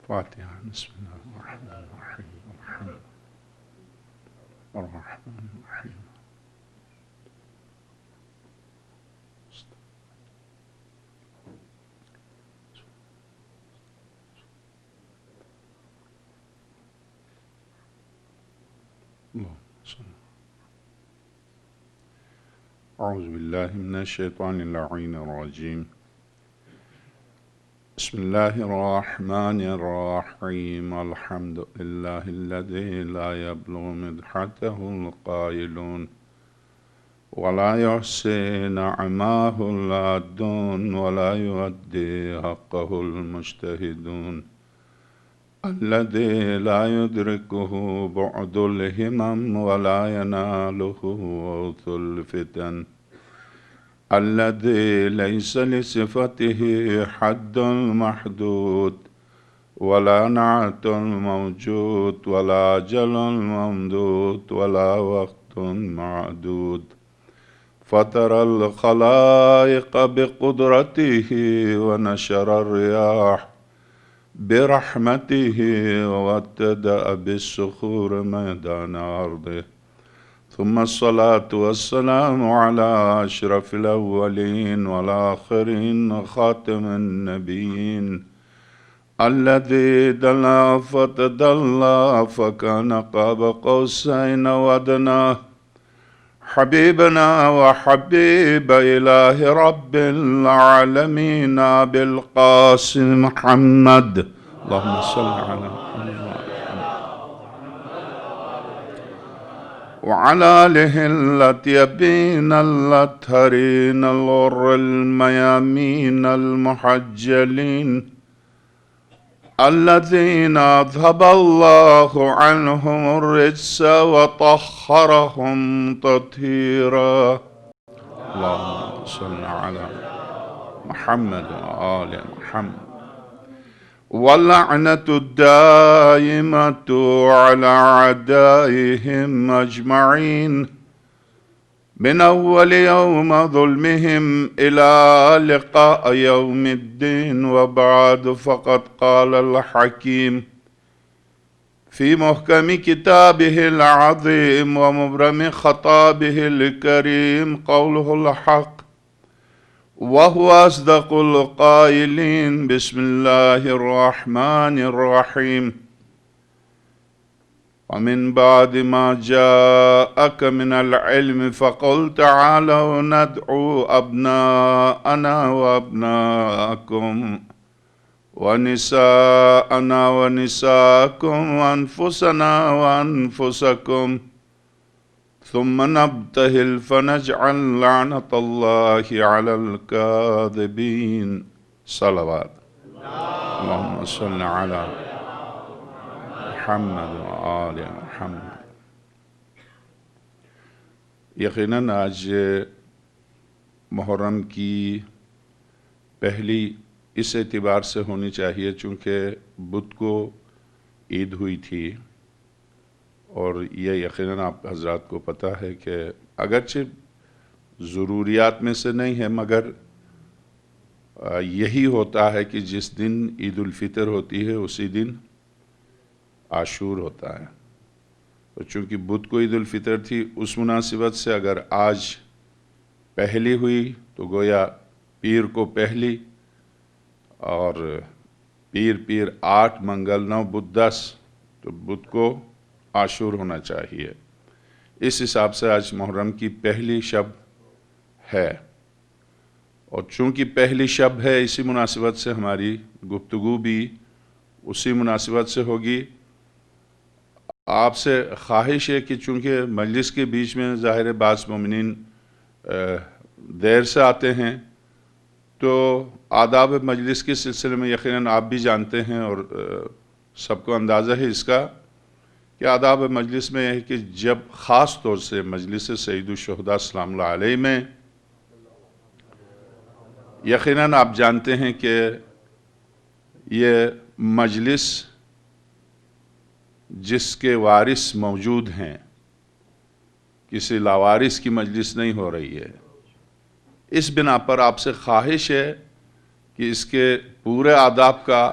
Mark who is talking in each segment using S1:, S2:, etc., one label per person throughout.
S1: فاتحة. بسم الله الرحمن الرحيم. الرحمن الرحيم. أعوذ بالله من الشيطان اللعين الرجيم. بسم الله الرحمن الرحيم. الحمد لله الذي لا يبلغ مدحته القائلون ولا يحصي نعماه العادون ولا يؤدي حقه المجتهدون الذي لا يدركه بعد الهمم ولا يناله غوث الفتن الذي ليس لصفته حد محدود ولا نعت موجود ولا أجل ممدود ولا وقت معدود فطر الخلائق بقدرته ونشر الرياح برحمته وابتدأ بالصخور ميدان أرضه ثم الصلاة والسلام على أشرف الأولين والآخرين خاتم النبيين الذي دنا فتدلى فكان قاب قوسين وأدنى حبيبنا وحبيب إله رب العالمين بالقاسم محمد اللهم صل على محمد وعلى آله الأطيبين الأطهرين الغر الميامين المحجلين الذين أذهب الله عنهم الرجس وطهرهم تطهيرا اللهم صل على محمد وآل محمد واللعنة الدائمة على أعدائهم أجمعين من أول يوم ظلمهم إلى لقاء يوم الدين وبعد فقد قال الحكيم في محكم كتابه العظيم ومبرم خطابه الكريم قوله الحق وهو أصدق القائلين بسم الله الرحمن الرحيم ومن بعد ما جاءك من العلم فقل تعالوا ندعو أبناءنا وأبناءكم ونساءنا ونساءكم وأنفسنا وأنفسكم ثم نبتهل فنجعل لعنة الله على الكاذبين صلوات اللهم صل على محمد وآل محمد. یقیناً آج محرم کی پہلی اس اعتبار سے ہونی چاہیے چونکہ بدھ کو عید ہوئی تھی اور یہ یقیناً آپ حضرات کو پتہ ہے کہ اگرچہ ضروریات میں سے نہیں ہے مگر یہی ہوتا ہے کہ جس دن عید الفطر ہوتی ہے اسی دن عاشور ہوتا ہے اور چونکہ بدھ کو عید الفطر تھی اس مناسبت سے اگر آج پہلی ہوئی تو گویا پیر کو پہلی اور پیر 8 منگل 9 بدھ 10 تو بدھ کو عاشور ہونا چاہیے. اس حساب سے آج محرم کی پہلی شب ہے اور چونکہ پہلی شب ہے اسی مناسبت سے ہماری گفتگو بھی اسی مناسبت سے ہوگی. آپ سے خواہش ہے کہ چونکہ مجلس کے بیچ میں ظاہر بعض مومنین دیر سے آتے ہیں تو آداب مجلس کے سلسلے میں یقیناً آپ بھی جانتے ہیں اور سب کو اندازہ ہے اس کا کہ آداب مجلس میں ہے کہ جب خاص طور سے مجلس سید الشہداء سلام اللہ علیہ میں یقیناً آپ جانتے ہیں کہ یہ مجلس جس کے وارث موجود ہیں کسی لاوارث کی مجلس نہیں ہو رہی ہے. اس بنا پر آپ سے خواہش ہے کہ اس کے پورے آداب کا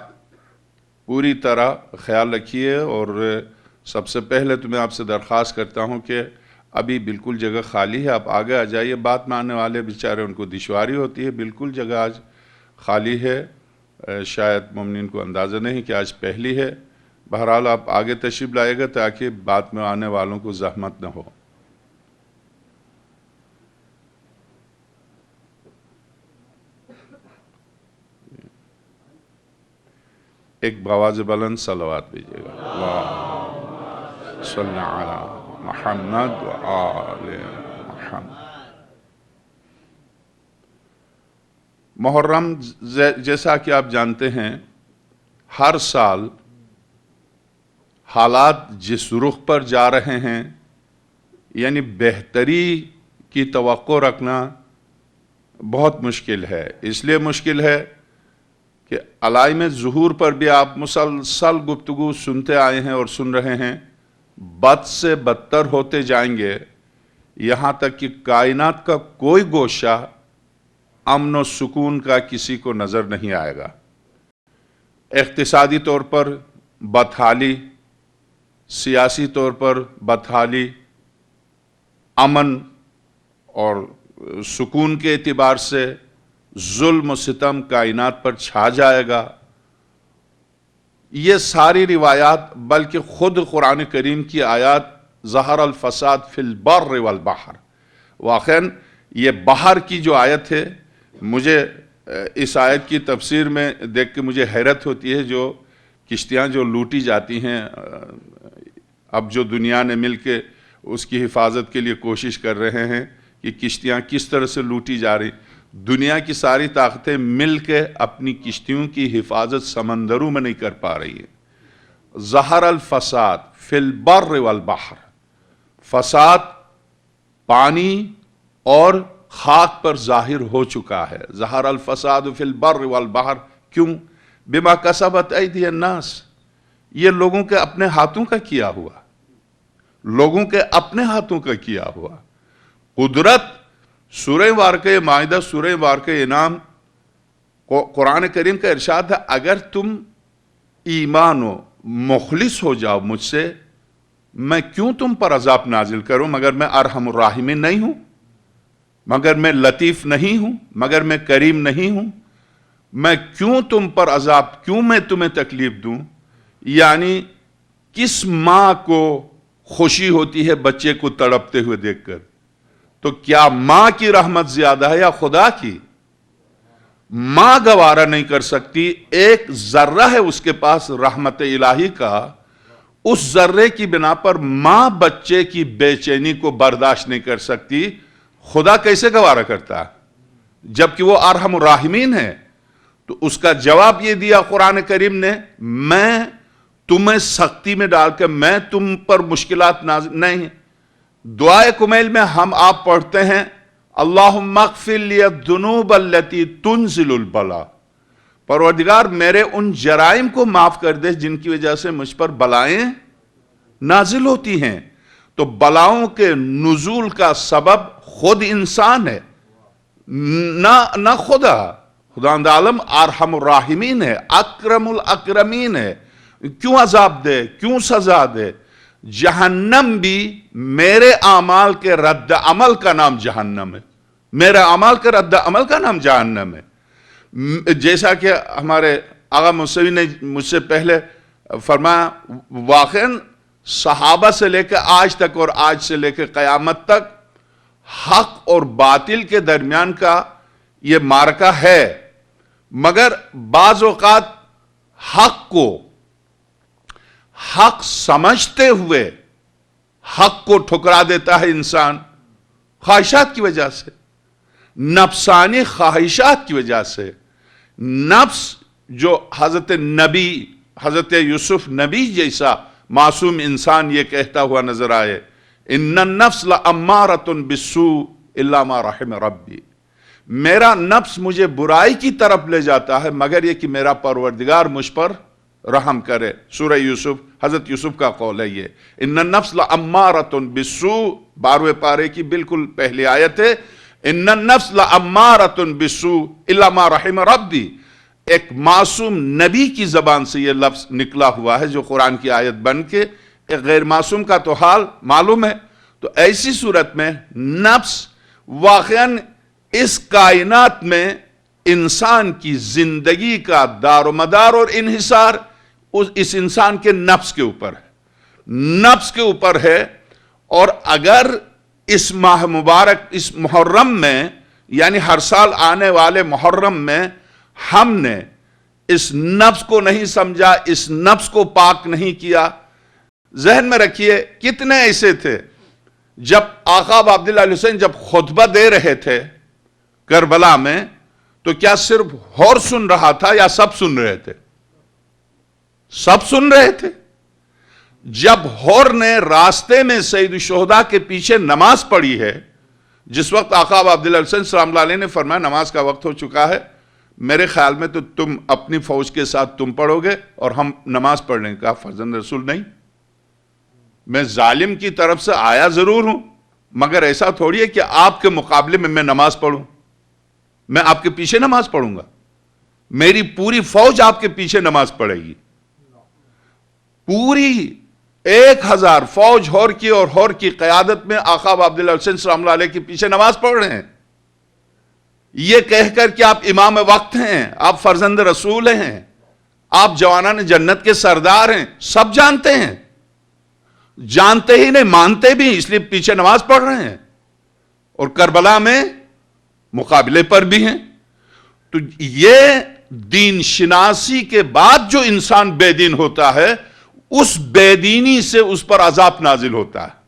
S1: پوری طرح خیال رکھیے، اور سب سے پہلے تو میں آپ سے درخواست کرتا ہوں کہ ابھی بالکل جگہ خالی ہے، آپ آگے آ جائیے۔ بات میں آنے والے بیچارے ان کو دشواری ہوتی ہے، بالکل جگہ آج خالی ہے، شاید مومنین کو اندازہ نہیں کہ آج پہلی ہے۔ بہرحال آپ آگے تشریف لائے گا تاکہ بعد میں آنے والوں کو زحمت نہ ہو۔ ایک بآواز بلند صلوات بھیجیے گا، اللہم صلی علی محمد و آل محمد۔ محرم جیسا کہ آپ جانتے ہیں، ہر سال حالات جس رخ پر جا رہے ہیں، یعنی بہتری کی توقع رکھنا بہت مشکل ہے۔ اس لیے مشکل ہے کہ علائم ظہور پر بھی آپ مسلسل گفتگو سنتے آئے ہیں اور سن رہے ہیں، بد سے بدتر ہوتے جائیں گے، یہاں تک کہ کائنات کا کوئی گوشہ امن و سکون کا کسی کو نظر نہیں آئے گا۔ اقتصادی طور پر بدحالی، سیاسی طور پر بدحالی، امن اور سکون کے اعتبار سے ظلم و ستم کائنات پر چھا جائے گا۔ یہ ساری روایات بلکہ خود قرآن کریم کی آیات ظہر الفساد فی البر والبحر، واقعاً یہ بحر کی جو آیت ہے، مجھے اس آیت کی تفسیر میں دیکھ کے مجھے حیرت ہوتی ہے۔ جو کشتیاں جو لوٹی جاتی ہیں، اب جو دنیا نے مل کے اس کی حفاظت کے لیے کوشش کر رہے ہیں کہ کشتیاں کس طرح سے لوٹی جا رہی، دنیا کی ساری طاقتیں مل کے اپنی کشتیوں کی حفاظت سمندروں میں نہیں کر پا رہی ہیں۔ ظہر الفساد فی البر والبحر، فساد پانی اور خاک پر ظاہر ہو چکا ہے۔ ظہر الفساد فی البر والبحر، کیوں؟ بما کسبت ایدی الناس، یہ لوگوں کے اپنے ہاتھوں کا کیا ہوا، لوگوں کے اپنے ہاتھوں کا کیا ہوا۔ قدرت، سورہ واقعہ مائدہ، سورہ واقعہ انعام، قرآن کریم کا ارشاد ہے، اگر تم ایمان و مخلص ہو جاؤ مجھ سے، میں کیوں تم پر عذاب نازل کروں؟ مگر میں ارحم الراحمین نہیں ہوں؟ مگر میں لطیف نہیں ہوں؟ مگر میں کریم نہیں ہوں؟ میں کیوں تم پر عذاب، کیوں میں تمہیں تکلیف دوں؟ یعنی کس ماں کو خوشی ہوتی ہے بچے کو تڑپتے ہوئے دیکھ کر؟ تو کیا ماں کی رحمت زیادہ ہے یا خدا کی؟ ماں گوارا نہیں کر سکتی، ایک ذرہ ہے اس کے پاس رحمت الہی کا، اس ذرے کی بنا پر ماں بچے کی بے چینی کو برداشت نہیں کر سکتی، خدا کیسے گوارا کرتا ہے جبکہ وہ ارحم الراحمین ہے؟ تو اس کا جواب یہ دیا قرآن کریم نے، میں تمہیں سختی میں ڈال کے، میں تم پر مشکلات نازل نہیں۔ دعائے کمیل میں ہم آپ پڑھتے ہیں، اللہم اغفر لی الذنوب التی تنزل البلا، پروردگار میرے ان جرائم کو معاف کر دے جن کی وجہ سے مجھ پر بلائیں نازل ہوتی ہیں۔ تو بلاؤں کے نزول کا سبب خود انسان ہے، نہ خدا۔ خداوند عالم ارحم الراحمین ہے، اکرم الاکرمین ہے، کیوں عذاب دے، کیوں سزا دے؟ جہنم بھی میرے اعمال کے رد عمل کا نام جہنم ہے، میرے اعمال کے رد عمل کا نام جہنم ہے۔ جیسا کہ ہمارے آقا موسوی نے مجھ سے پہلے فرمایا، واقعاً صحابہ سے لے کے آج تک اور آج سے لے کے قیامت تک حق اور باطل کے درمیان کا یہ معرکہ ہے، مگر بعض اوقات حق کو حق سمجھتے ہوئے حق کو ٹھکرا دیتا ہے انسان، خواہشات کی وجہ سے، نفسانی خواہشات کی وجہ سے۔ نفس جو حضرت نبی، حضرت یوسف نبی جیسا معصوم انسان یہ کہتا ہوا نظر آئے، ان النفس لامارۃ بالسوء الا ما رحم ربی، میرا نفس مجھے برائی کی طرف لے جاتا ہے مگر یہ کہ میرا پروردگار مجھ پر رحم کرے۔ سورہ یوسف، حضرت یوسف کا قول ہے یہ، ان النفس لامارۃ بالسوء، 12ویں پارے کی بالکل پہلی آیت ہے، ان النفس لامارۃ بالسوء الا ما رحم ربی، ایک معصوم نبی کی زبان سے یہ لفظ نکلا ہوا ہے جو قرآن کی آیت بن کے ایک غیر معصوم کا تو حال معلوم ہے. تو ایسی صورت میں نفس واقعاً اس کائنات میں انسان کی زندگی کا دار و مدار اور انحصار اس انسان کے نفس کے اوپر ہے، نفس کے اوپر ہے. اور اگر اس ماہ مبارک اس محرم میں یعنی ہر سال آنے والے محرم میں ہم نے اس نفس کو نہیں سمجھا، اس نفس کو پاک نہیں کیا. ذہن میں رکھیے کتنے ایسے تھے جب آقا عبداللہ علیہ حسین جب خطبہ دے رہے تھے کربلا میں تو کیا صرف ہور سن رہا تھا یا سب سن رہے تھے؟ سب سن رہے تھے. جب ہور نے راستے میں سید الشہداء کے پیچھے نماز پڑھی ہے، جس وقت آقا عبداللہ علیہ حسین سلام اللہ علیہ نے فرمایا نماز کا وقت ہو چکا ہے، میرے خیال میں تو تم اپنی فوج کے ساتھ تم پڑھو گے اور ہم نماز پڑھنے کا فرزند رسول نہیں. میں ظالم کی طرف سے آیا ضرور ہوں مگر ایسا تھوڑی ہے کہ آپ کے مقابلے میں نماز پڑھوں، میں آپ کے پیچھے نماز پڑھوں گا، میری پوری فوج آپ کے پیچھے نماز پڑھے گی. پوری 1000 فوج ہور کی اور ہور کی قیادت میں آقا عبداللہ حسین سلام اللہ علیہ کے پیچھے نماز پڑھ رہے ہیں، یہ کہہ کر کہ آپ امام وقت ہیں، آپ فرزند رسول ہیں، آپ جوانان جنت کے سردار ہیں. سب جانتے ہیں، جانتے ہی نہیں مانتے بھی، اس لیے پیچھے نماز پڑھ رہے ہیں اور کربلا میں مقابلے پر بھی ہیں. تو یہ دین شناسی کے بعد جو انسان بے دین ہوتا ہے اس بے دینی سے اس پر عذاب نازل ہوتا ہے.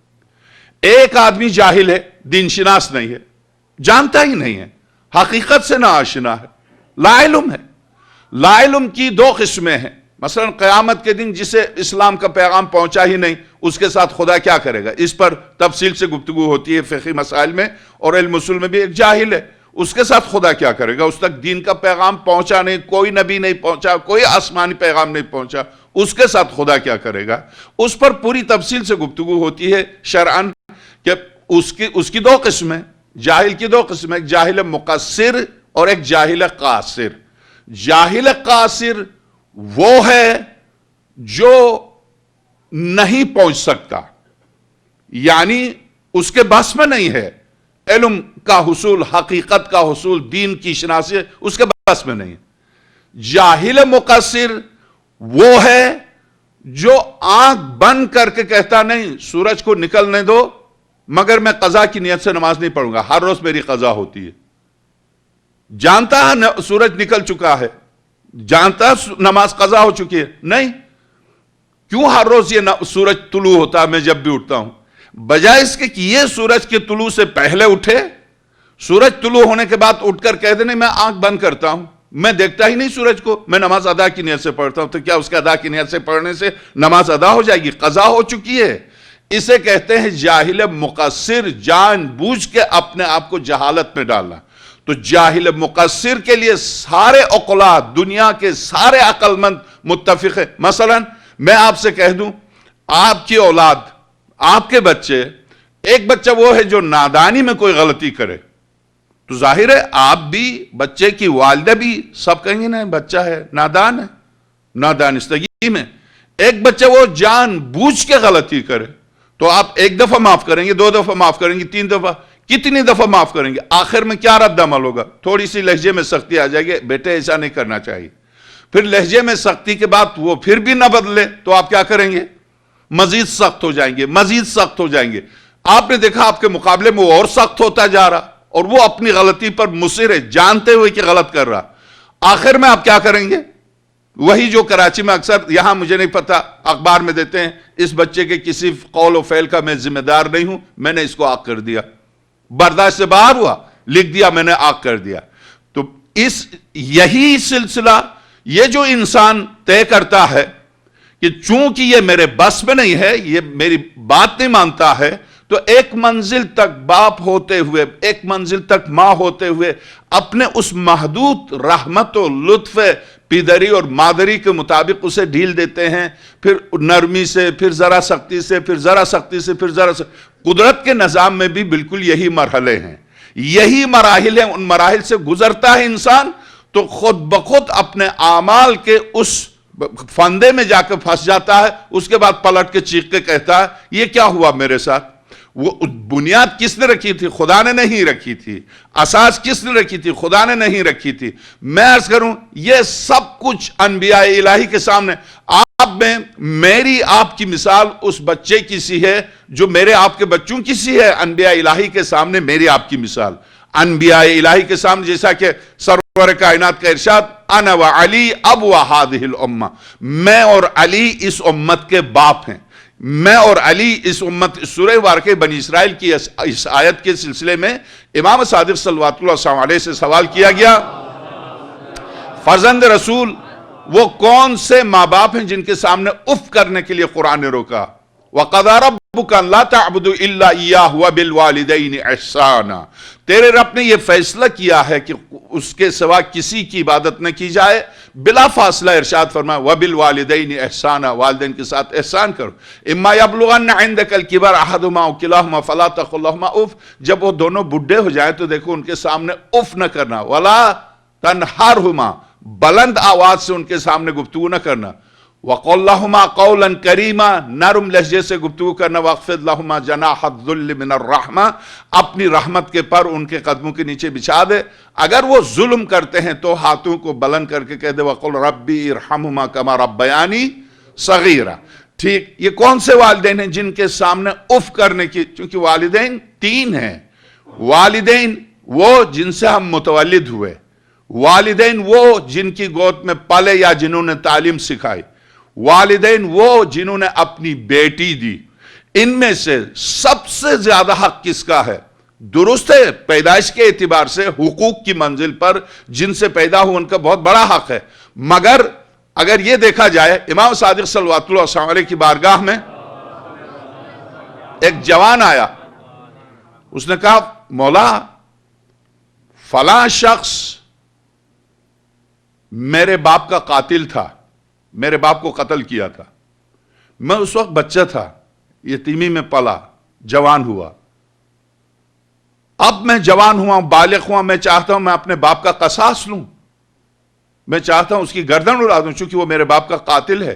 S1: ایک آدمی جاہل ہے، دین شناس نہیں ہے، جانتا ہی نہیں ہے، حقیقت سے نہ آشنا ہے، لا علم ہے. لا علم کی 2 قسمیں ہیں. مثلا قیامت کے دن جسے اسلام کا پیغام پہنچا ہی نہیں اس کے ساتھ خدا کیا کرے گا، اس پر تفصیل سے گفتگو ہوتی ہے فقہی مسائل میں، اور علم اصول میں بھی. ایک جاہل ہے، اس کے ساتھ خدا کیا کرے گا، اس تک دین کا پیغام پہنچا نہیں، کوئی نبی نہیں پہنچا، کوئی آسمانی پیغام نہیں پہنچا، اس کے ساتھ خدا کیا کرے گا. اس پر پوری تفصیل سے گفتگو ہوتی ہے شرعاً کہ اس کی 2 قسمیں، جاہل کی 2 قسمیں، ایک جاہل مقصر اور ایک جاہل قاصر. جاہل قاصر وہ ہے جو نہیں پہنچ سکتا، یعنی اس کے بس میں نہیں ہے علم کا حصول، حقیقت کا حصول، دین کی شناسی اس کے بس میں نہیں ہے. جاہل مقصر وہ ہے جو آنکھ بند کر کے کہتا نہیں سورج کو نکلنے دو مگر میں قضا کی نیت سے نماز نہیں پڑھوں گا، ہر روز میری قضا ہوتی ہے. جانتا ہے سورج نکل چکا ہے، جانتا ہے نماز قضا ہو چکی ہے، نہیں. کیوں ہر روز یہ سورج طلوع ہوتا ہے میں جب بھی اٹھتا ہوں؟ بجائے اس کے کہ یہ سورج کے طلوع سے پہلے اٹھے، سورج طلوع ہونے کے بعد اٹھ کر کہہ دے نہیں میں آنکھ بند کرتا ہوں، میں دیکھتا ہی نہیں سورج کو، میں نماز ادا کی نیت سے پڑھتا ہوں. تو کیا اس کے ادا کی نیت سے پڑھنے سے نماز ادا ہو جائے گی؟ قضا ہو چکی ہے. اسے کہتے ہیں جاہل مقصر، جان بوجھ کے اپنے آپ کو جہالت میں ڈالنا. تو جاہل مقصر کے لیے سارے عقلاء، دنیا کے سارے عقل مند متفق ہیں. مثلا میں آپ سے کہہ دوں آپ کی اولاد، آپ کے بچے، ایک بچہ وہ ہے جو نادانی میں کوئی غلطی کرے تو ظاہر ہے آپ بھی، بچے کی والدہ بھی، سب کہیں گے نا بچہ ہے نادان ہے، نادانستگی میں. ایک بچہ وہ جان بوجھ کے غلطی کرے تو آپ 1 دفعہ معاف کریں گے، 2 دفعہ معاف کریں گے، 3 دفعہ، کتنی دفعہ معاف کریں گے؟ آخر میں کیا رد عمل ہوگا؟ تھوڑی سی لہجے میں سختی آ جائے گی، بیٹے ایسا نہیں کرنا چاہیے. پھر لہجے میں سختی کے بعد وہ پھر بھی نہ بدلے تو آپ کیا کریں گے؟ مزید سخت ہو جائیں گے، مزید سخت ہو جائیں گے. آپ نے دیکھا آپ کے مقابلے میں وہ اور سخت ہوتا جا رہا اور وہ اپنی غلطی پر مصر ہے، جانتے ہوئے کہ غلط کر رہا. آخر میں آپ کیا کریں گے؟ وہی جو کراچی میں اکثر، یہاں مجھے نہیں پتا، اخبار میں دیتے ہیں اس بچے کے کسی قول و فعل کا میں ذمہ دار نہیں ہوں، میں نے اس کو آگ کر دیا، برداشت سے باہر ہوا، لکھ دیا میں نے آگ کر دیا. تو یہی سلسلہ یہ جو انسان طے کرتا ہے کہ چونکہ یہ میرے بس میں نہیں ہے، یہ میری بات نہیں مانتا ہے، تو ایک منزل تک باپ ہوتے ہوئے، ایک منزل تک ماں ہوتے ہوئے اپنے اس محدود رحمت و لطف پیدری اور مادری کے مطابق اسے ڈھیل دیتے ہیں، پھر نرمی سے، پھر ذرا سختی سے، پھر ذرا سختی سے، پھر ذرا سختی. قدرت کے نظام میں بھی بالکل یہی مرحلے ہیں، یہی مراحل ہیں. ان مراحل سے گزرتا ہے انسان تو خود بخود اپنے اعمال کے اس فندے میں جا کے پھنس جاتا ہے. اس کے بعد پلٹ کے چیخ کے کہتا ہے یہ کیا ہوا میرے ساتھ. وہ بنیاد کس نے رکھی تھی؟ خدا نے نہیں رکھی تھی. اساس کس نے رکھی تھی؟ خدا نے نہیں رکھی تھی. میں عرض کروں یہ سب کچھ انبیاء الہی کے سامنے. آپ میں میری آپ کی مثال اس بچے کی سی ہے جو میرے آپ کے بچوں کی سی ہے. انبیاء الہی کے سامنے میری آپ کی مثال. انبیاء الہی کے سامنے جیسا کہ سرور کائنات کا ارشاد انا و علی ابو هذه الامہ، میں اور علی اس امت کے باپ ہیں. میں اور علی اس امت. سورہ واقعہ بنی اسرائیل کی اس آیت کے سلسلے میں امام صادق صلوات اللہ علیہ سے سوال کیا گیا فرزند رسول وہ کون سے ماں باپ ہیں جن کے سامنے اف کرنے کے لیے قرآن نے روکا. وَقَضَىٰ رَبُّكَ أَن لَا تَعْبُدُوا إِلَّا إِيَّاهُ وَبِالْوَالِدَيْنِ إِحْسَانًا. تیرے رب نے یہ فیصلہ کیا ہے کہ اس کے سوا کسی کی عبادت نہ کی جائے. بلا فاصلہ ارشاد فرمایا وَبِالْوَالِدَيْنِ إِحْسَانًا، والدین کے ساتھ احسان کرو. إِمَّا يَبْلُغَنَّ عِندَكَ الْكِبَرَ أَحَدُهُمَا أَوْ كِلَاهُمَا فَلَا تَقُل لَّهُمَا أُفٍّ. جب وہ دونوں بڈھے ہو جائیں تو دیکھو ان کے سامنے اف نہ کرنا. وَلَا تَنْهَرْهُمَا، بلند آواز سے ان کے سامنے گفتگو نہ کرنا. وَقُلْ لَهُمَا قَوْلًا كَرِيمًا، نرم لہجے سے گفتگو کرنا. وَاخْفِضْ لَهُمَا جَنَاحَ الذُّلِّ مِنَ الرَّحْمَةِ، اپنی رحمت کے پر ان کے قدموں کے نیچے بچھا دے. اگر وہ ظلم کرتے ہیں تو ہاتھوں کو بلند کر کے کہہ دے وَقُلْ رَبِّ ارْحَمْهُمَا كَمَا رَبَّيَانِي صَغِيرًا. ٹھیک، یہ کون سے والدین ہیں جن کے سامنے اف کرنے کی؟ چونکہ والدین تین ہیں. والدین وہ جن سے ہم متولد ہوئے، والدین وہ جن کی گود میں پلے یا جنہوں نے تعلیم سکھائی، والدین وہ جنہوں نے اپنی بیٹی دی. ان میں سے سب سے زیادہ حق کس کا ہے؟ درست ہے پیدائش کے اعتبار سے حقوق کی منزل پر جن سے پیدا ہو ان کا بہت بڑا حق ہے. مگر اگر یہ دیکھا جائے امام صادق صلوات اللہ علیہ کی بارگاہ میں ایک جوان آیا. اس نے کہا مولا فلاں شخص میرے باپ کا قاتل تھا، میرے باپ کو قتل کیا تھا. میں اس وقت بچہ تھا، یتیمی میں پلا، جوان ہوا. اب میں جوان ہوا، بالغ ہوا، میں چاہتا ہوں میں اپنے باپ کا قصاص لوں. میں چاہتا ہوں اس کی گردن اڑا دوں چونکہ وہ میرے باپ کا قاتل ہے.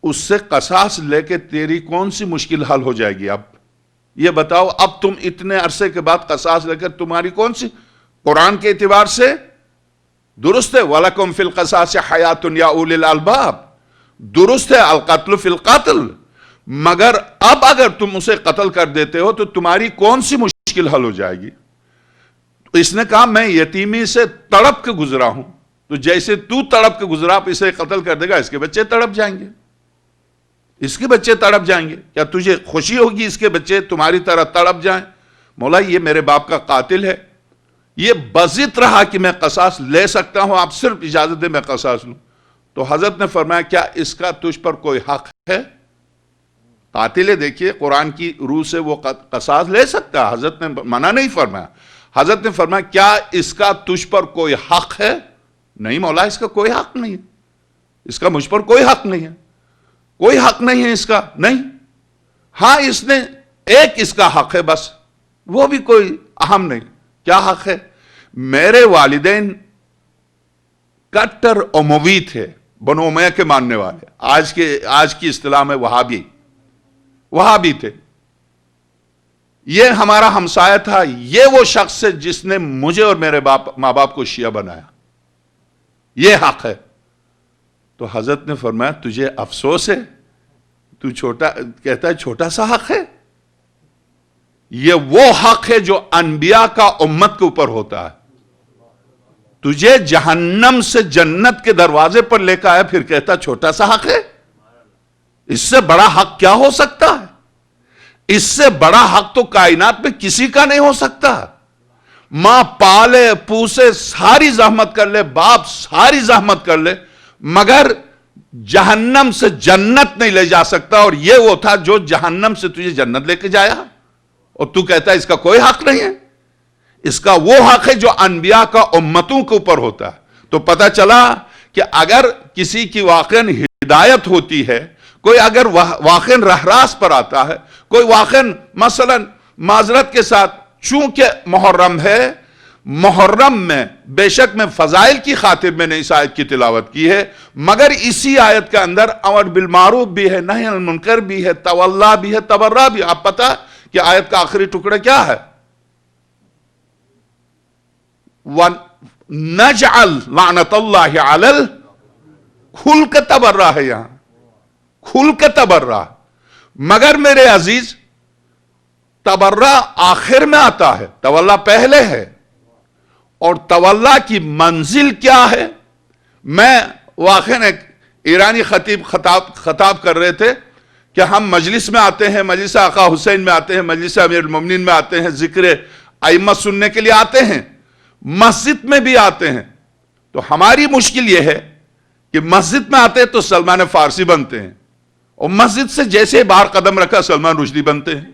S1: اس سے قصاص لے کے تیری کون سی مشکل حل ہو جائے گی؟ اب یہ بتاؤ، اب تم اتنے عرصے کے بعد قصاص لے کر تمہاری کون سی؟ قرآن کے اعتبار سے درست ہے وَلَكُمْ فِي الْقَصَاصِ حَيَاتٌ يَا أُولِي الْأَلْبَابِ، درست ہے القتل فی القتل. مگر اب اگر تم اسے قتل کر دیتے ہو تو تمہاری کون سی مشکل حل ہو جائے گی؟ اس نے کہا میں یتیمی سے تڑپ کے گزرا ہوں، تو جیسے تو تڑپ کے گزرا آپ اسے قتل کر دے گا، اس کے بچے تڑپ جائیں گے، اس کے بچے تڑپ جائیں گے. کیا تجھے خوشی ہوگی اس کے بچے تمہاری طرح تڑپ جائیں؟ مولا یہ میرے باپ کا قاتل ہے، یہ بضد رہا کہ میں قصاص لے سکتا ہوں، آپ صرف اجازت دیں میں قصاص لوں. تو حضرت نے فرمایا کیا اس کا تجھ پر کوئی حق ہے؟ قاتل ہے، دیکھیے قرآن کی روح سے وہ قصاص لے سکتا ہے، حضرت نے منع نہیں فرمایا. حضرت نے فرمایا کیا اس کا تجھ پر کوئی حق ہے؟ نہیں مولا اس کا کوئی حق نہیں ہے، اس کا مجھ پر کوئی حق نہیں ہے، کوئی حق نہیں ہے اس کا. نہیں، ہاں اس نے ایک اس کا حق ہے بس، وہ بھی کوئی اہم نہیں. کیا حق ہے؟ میرے والدین کٹر اموی تھے، بنو امیہ کے ماننے والے، آج کی اصطلاح میں وہابی تھے. یہ ہمارا ہمسایہ تھا، یہ وہ شخص ہے جس نے مجھے اور میرے ماں باپ کو شیعہ بنایا، یہ حق ہے. تو حضرت نے فرمایا تجھے افسوس ہے، تو کہتا ہے چھوٹا سا حق ہے. یہ وہ حق ہے جو انبیاء کا امت کے اوپر ہوتا ہے. تجھے جہنم سے جنت کے دروازے پر لے کے آیا، پھر کہتا چھوٹا سا حق ہے. اس سے بڑا حق کیا ہو سکتا ہے؟ اس سے بڑا حق تو کائنات میں کسی کا نہیں ہو سکتا. ماں پالے پوسے ساری زحمت کر لے، باپ ساری زحمت کر لے، مگر جہنم سے جنت نہیں لے جا سکتا. اور یہ وہ تھا جو جہنم سے تجھے جنت لے کے جایا، اور تو کہتا ہے اس کا کوئی حق نہیں ہے. اس کا وہ حق ہے جو انبیاء کا امتوں کے اوپر ہوتا ہے. تو پتہ چلا کہ اگر کسی کی واقعاً ہدایت ہوتی ہے، کوئی اگر واقعاً راہ راست پر آتا ہے، کوئی واقعاً مثلا معذرت کے ساتھ چونکہ محرم ہے محرم میں بے شک میں فضائل کی خاطر میں نے اس آیت کی تلاوت کی ہے، مگر اسی آیت کے اندر امر بالمعروف بھی ہے، نہی عن المنکر بھی ہے، تولا بھی ہے، تبرہ بھی ہے۔ آپ پتہ کہ آیت کا آخری ٹکڑا کیا ہے؟ وَنَجْعَلْ لَعْنَةَ اللَّهِ عَلَى کھل کے تبرہ ہے، یہاں کھل کے تبرہ۔ مگر میرے عزیز تبرہ آخر میں آتا ہے، تولا پہلے ہے، اور تولا کی منزل کیا ہے؟ میں واقعاً ایک ایرانی خطیب خطاب کر رہے تھے کہ ہم مجلس میں آتے ہیں، مجلس آقا حسین میں آتے ہیں، مجلس امیر المومنین میں آتے ہیں، ذکر ائمہ سننے کے لیے آتے ہیں، مسجد میں بھی آتے ہیں، تو ہماری مشکل یہ ہے کہ مسجد میں آتے ہیں تو سلمان فارسی بنتے ہیں، اور مسجد سے جیسے باہر قدم رکھا سلمان رشدی بنتے ہیں۔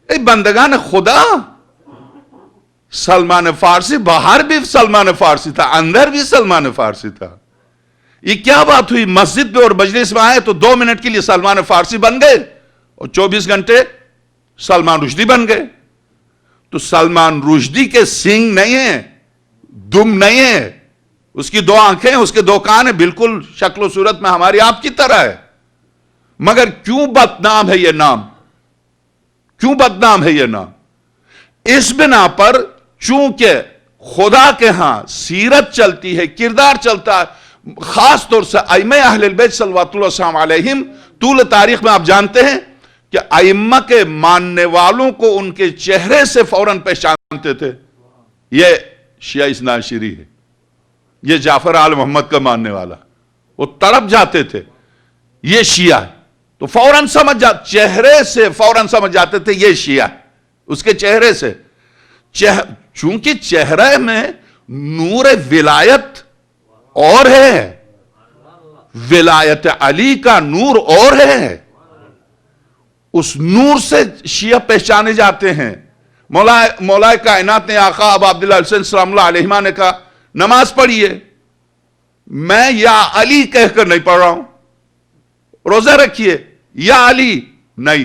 S1: اے بندگان خدا، سلمان فارسی باہر بھی سلمان فارسی تھا، اندر بھی سلمان فارسی تھا۔ یہ کیا بات ہوئی؟ مسجد میں اور مجلس میں آئے تو 2 منٹ کے لیے سلمان فارسی بن گئے اور 24 گھنٹے سلمان رشدی بن گئے۔ تو سلمان رشدی کے سینگ نہیں ہیں، دم نہیں ہے، اس کی 2 آنکھیں، اس کے 2 کان ہیں، بالکل شکل و صورت میں ہماری آپ کی طرح ہے، مگر کیوں بدنام ہے یہ نام؟ کیوں بدنام ہے یہ نام؟ اس بنا پر چونکہ خدا کے ہاں سیرت چلتی ہے، کردار چلتا ہے، خاص طور سے ائمہ اہل البیت صلوات اللہ وسلم علیہم، طول تاریخ میں آپ جانتے ہیں کہ ائمہ کے ماننے والوں کو ان کے چہرے سے فوراً پہچانتے تھے، یہ شیعہ اثنا عشری ہے، یہ جعفر آل محمد کا ماننے والا، وہ تڑپ جاتے تھے یہ شیعہ ہے، تو فوراً سمجھ جاتے، چہرے سے فوراً سمجھ جاتے تھے یہ شیعہ ہے، اس کے چہرے سے، چونکہ چہرے میں نور ولایت اور ہے، ولایت علی کا نور اور ہے، اس نور سے شیعہ پہچانے جاتے ہیں۔ مولا کائنات نے آقا ابا عبداللہ حسین سلام اللہ علیہما نے کہا نماز پڑھیے، میں یا علی کہہ کر نہیں پڑھ رہا ہوں، روزہ رکھیے یا علی نہیں،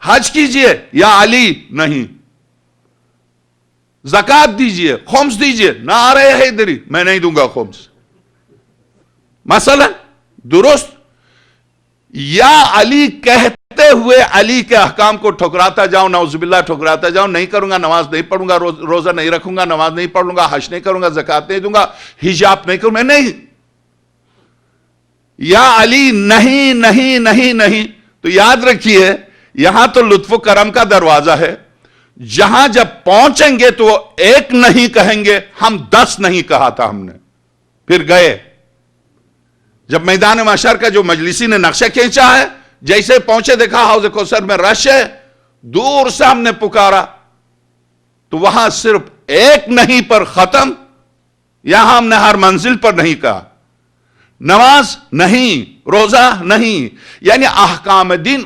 S1: حج کیجئے یا علی نہیں، زکوٰۃ دیجئے، خمس دیجئے، نہ آ رہے ہیں ادھر، میں نہیں دوں گا خمس، مثلا درست، یا علی کہتے ہوئے علی کے احکام کو ٹھکراتا جاؤں، نعوذ باللہ ٹھکراتا جاؤں، نہیں کروں گا، نماز نہیں پڑھوں گا، روزہ نہیں رکھوں گا، نماز نہیں پڑھوں گا، حج نہیں کروں گا، زکوٰۃ نہیں دوں گا، حجاب نہیں کروں گا، نہیں، یا علی نہیں نہیں نہیں نہیں، تو یاد رکھیے یہاں تو لطف و کرم کا دروازہ ہے، جہاں جب پہنچیں گے تو ایک نہیں کہیں گے، ہم 10 نہیں کہا تھا ہم نے، پھر گئے، جب میدان محشر کا جو مجلسی نے نقشہ کھینچا ہے، جیسے پہنچے دیکھا حوض کوثر میں رش ہے، دور سے ہم نے پکارا تو وہاں صرف ایک نہیں پر ختم، یہاں ہم نے ہر منزل پر نہیں کہا، نماز نہیں، روزہ نہیں، یعنی احکام دین،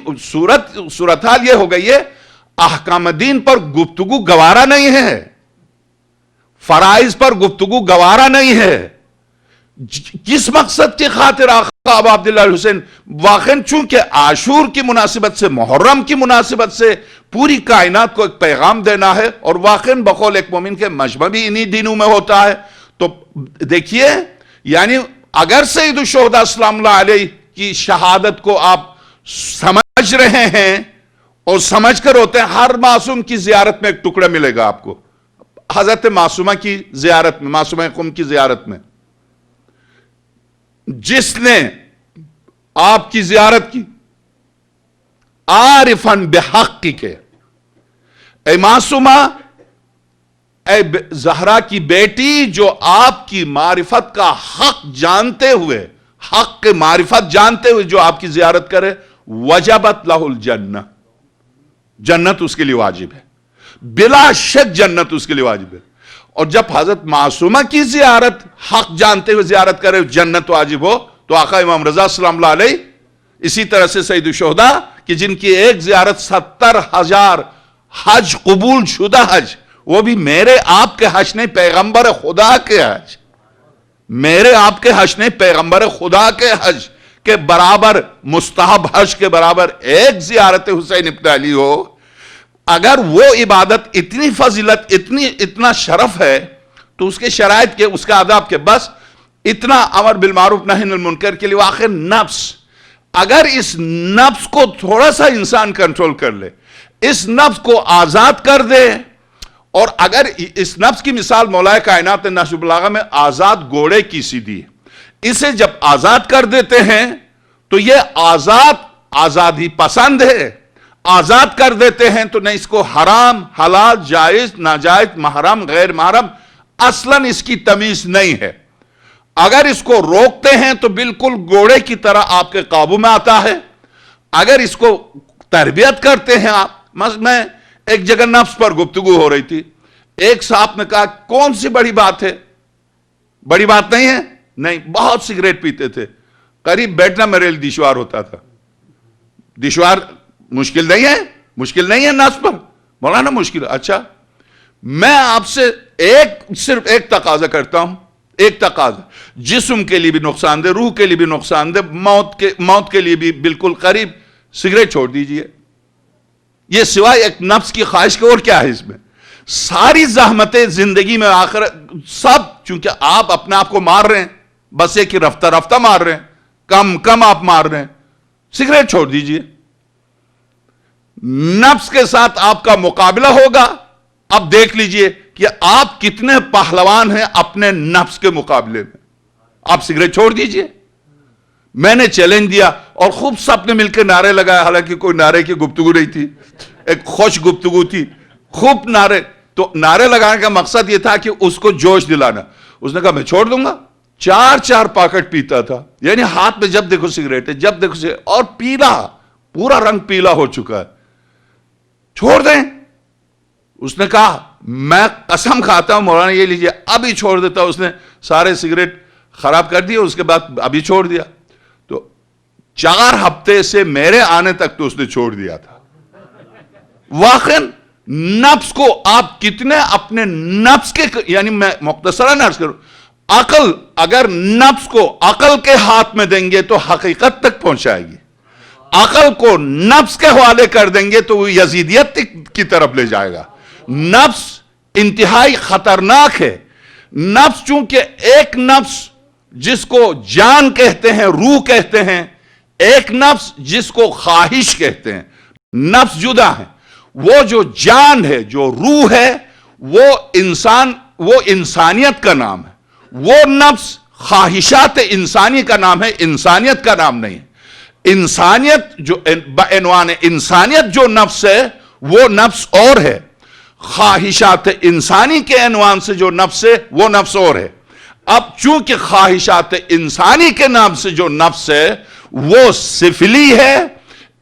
S1: صورتحال یہ ہو گئی ہے، احکام دین پر گفتگو گوارا نہیں ہے، فرائض پر گفتگو گوارا نہیں ہے، کس مقصد کی خاطر آقا ابا عبداللہ حسین، واقعاً چونکہ عاشور کی مناسبت سے، محرم کی مناسبت سے پوری کائنات کو ایک پیغام دینا ہے، اور واقعاً بقول ایک مومن کے مجمع بھی انہی دنوں میں ہوتا ہے، تو دیکھیے یعنی اگر سید الشہداء اسلام اللہ علیہ کی شہادت کو آپ سمجھ رہے ہیں اور سمجھ کر ہوتے ہیں، ہر معصوم کی زیارت میں ایک ٹکڑا ملے گا آپ کو، حضرت معصومہ کی زیارت میں، معصومہ قم کی زیارت میں، جس نے آپ کی زیارت کی عارفاً بحق کے، اے معصومہ، اے زہرا کی بیٹی، جو آپ کی معرفت کا حق جانتے ہوئے، حق کے معرفت جانتے ہوئے جو آپ کی زیارت کرے، وجبت لہ الجنہ، جنت اس کے لیے واجب ہے، بلا شک جنت اس کے لیے واجب ہے، اور جب حضرت معصومہ کی زیارت حق جانتے ہوئے زیارت کرے جنت واجب ہو، تو آقا امام رضا سلام اللہ علیہ، اسی طرح سے سید الشہداء کہ جن کی ایک زیارت 70,000 حج قبول شدہ حج، وہ بھی میرے آپ کے حج نہیں، پیغمبر خدا کے حج، میرے آپ کے حج نہیں، پیغمبر خدا کے حج کے برابر، مستحب حج کے برابر ایک زیارت حسین ابن علی ہو، اگر وہ عبادت اتنی فضیلت اتنا شرف ہے تو اس کے شرائط کے اس کا آداب کے بس اتنا امر بالمعروف نہی عن المنکر کے لیے آخر نفس، اگر اس نفس کو تھوڑا سا انسان کنٹرول کر لے، اس نفس کو آزاد کر دے، اور اگر اس نفس کی مثال مولا کائنات نے نہج البلاغہ میں آزاد گھوڑے کی سی دی، اسے جب آزاد کر دیتے ہیں تو یہ آزادی پسند ہے، آزاد کر دیتے ہیں تو نہ اس کو حرام حلال جائز ناجائز محرم غیر محرم اصلاً اس کی تمیز نہیں ہے، اگر اس کو روکتے ہیں تو بالکل گھوڑے کی طرح آپ کے قابو میں آتا ہے، اگر اس کو تربیت کرتے ہیں آپ، میں ایک جگہ نفس پر گفتگو ہو رہی تھی، ایک صاحب نے کہا کون سی بڑی بات ہے؟ بڑی بات نہیں ہے؟ نہیں، بہت سگریٹ پیتے تھے، قریب بیٹھنا میرے لیے دشوار ہوتا تھا۔ دشوار مشکل نہیں ہے؟ مشکل نہیں ہے نفس پر؟ مولانا مشکل ہے۔ اچھا، میں آپ سے صرف ایک تقاضا کرتا ہوں، ایک تقاضا، جسم کے لیے بھی نقصان دہ، روح کے لیے بھی نقصان دہ، موت کے لیے بھی بالکل قریب، سگریٹ چھوڑ دیجئے۔ یہ سوائے ایک نفس کی خواہش کے اور کیا ہے اس میں؟ ساری زحمتیں زندگی میں آخر سب، چونکہ آپ اپنے آپ کو مار رہے ہیں، بس ایک ہی رفتہ رفتہ مار رہے ہیں، کم آپ مار رہے ہیں، سگریٹ چھوڑ دیجئے۔ نفس کے ساتھ آپ کا مقابلہ ہوگا، اب دیکھ لیجئے کہ آپ کتنے پہلوان ہیں اپنے نفس کے مقابلے میں۔ آپ سگریٹ چھوڑ دیجئے۔ میں نے چیلنج دیا اور خوب سب نے مل کے نعرے لگائے، حالانکہ کوئی نعرے کی گفتگو نہیں تھی، ایک خوش گفتگو تھی، خوب نعرے۔ تو نعرے لگانے کا مقصد یہ تھا کہ اس کو جوش دلانا۔ اس نے کہا میں چھوڑ دوں گا، 4 پاکٹ پیتا تھا، یعنی ہاتھ میں جب دیکھو سگریٹ ہے، جب دیکھو سگریٹ، اور پیلا، پورا رنگ پیلا ہو چکا ہے، چھوڑ دیں۔ اس نے کہا میں قسم کھاتا ہوں مولانا یہ لیجئے ابھی چھوڑ دیتا۔ اس نے سارے سگریٹ خراب کر دیے، اس کے بعد ابھی چھوڑ دیا۔ تو 4 ہفتے سے میرے آنے تک تو اس نے چھوڑ دیا تھا۔ واقعاً نفس کو آپ کتنے اپنے نفس کے، یعنی میں مختصراً عرض کروں، عقل، اگر نفس کو عقل کے ہاتھ میں دیں گے تو حقیقت تک پہنچائے گی، عقل کو نفس کے حوالے کر دیں گے تو وہ یزیدیت کی طرف لے جائے گا۔ نفس انتہائی خطرناک ہے۔ نفس چونکہ ایک نفس جس کو جان کہتے ہیں، روح کہتے ہیں، ایک نفس جس کو خواہش کہتے ہیں، نفس جدا ہے۔ وہ جو جان ہے، جو روح ہے، وہ انسانیت کا نام ہے۔ وہ نفس خواہشات انسانی کا نام ہے، انسانیت کا نام نہیں ہے۔ انسانیت جو بعنوان انسانیت جو نفس ہے وہ نفس اور ہے، خواہشات انسانی کے عنوان سے جو نفس ہے وہ نفس اور ہے۔ اب چونکہ خواہشات انسانی کے نام سے جو نفس ہے وہ سفلی ہے،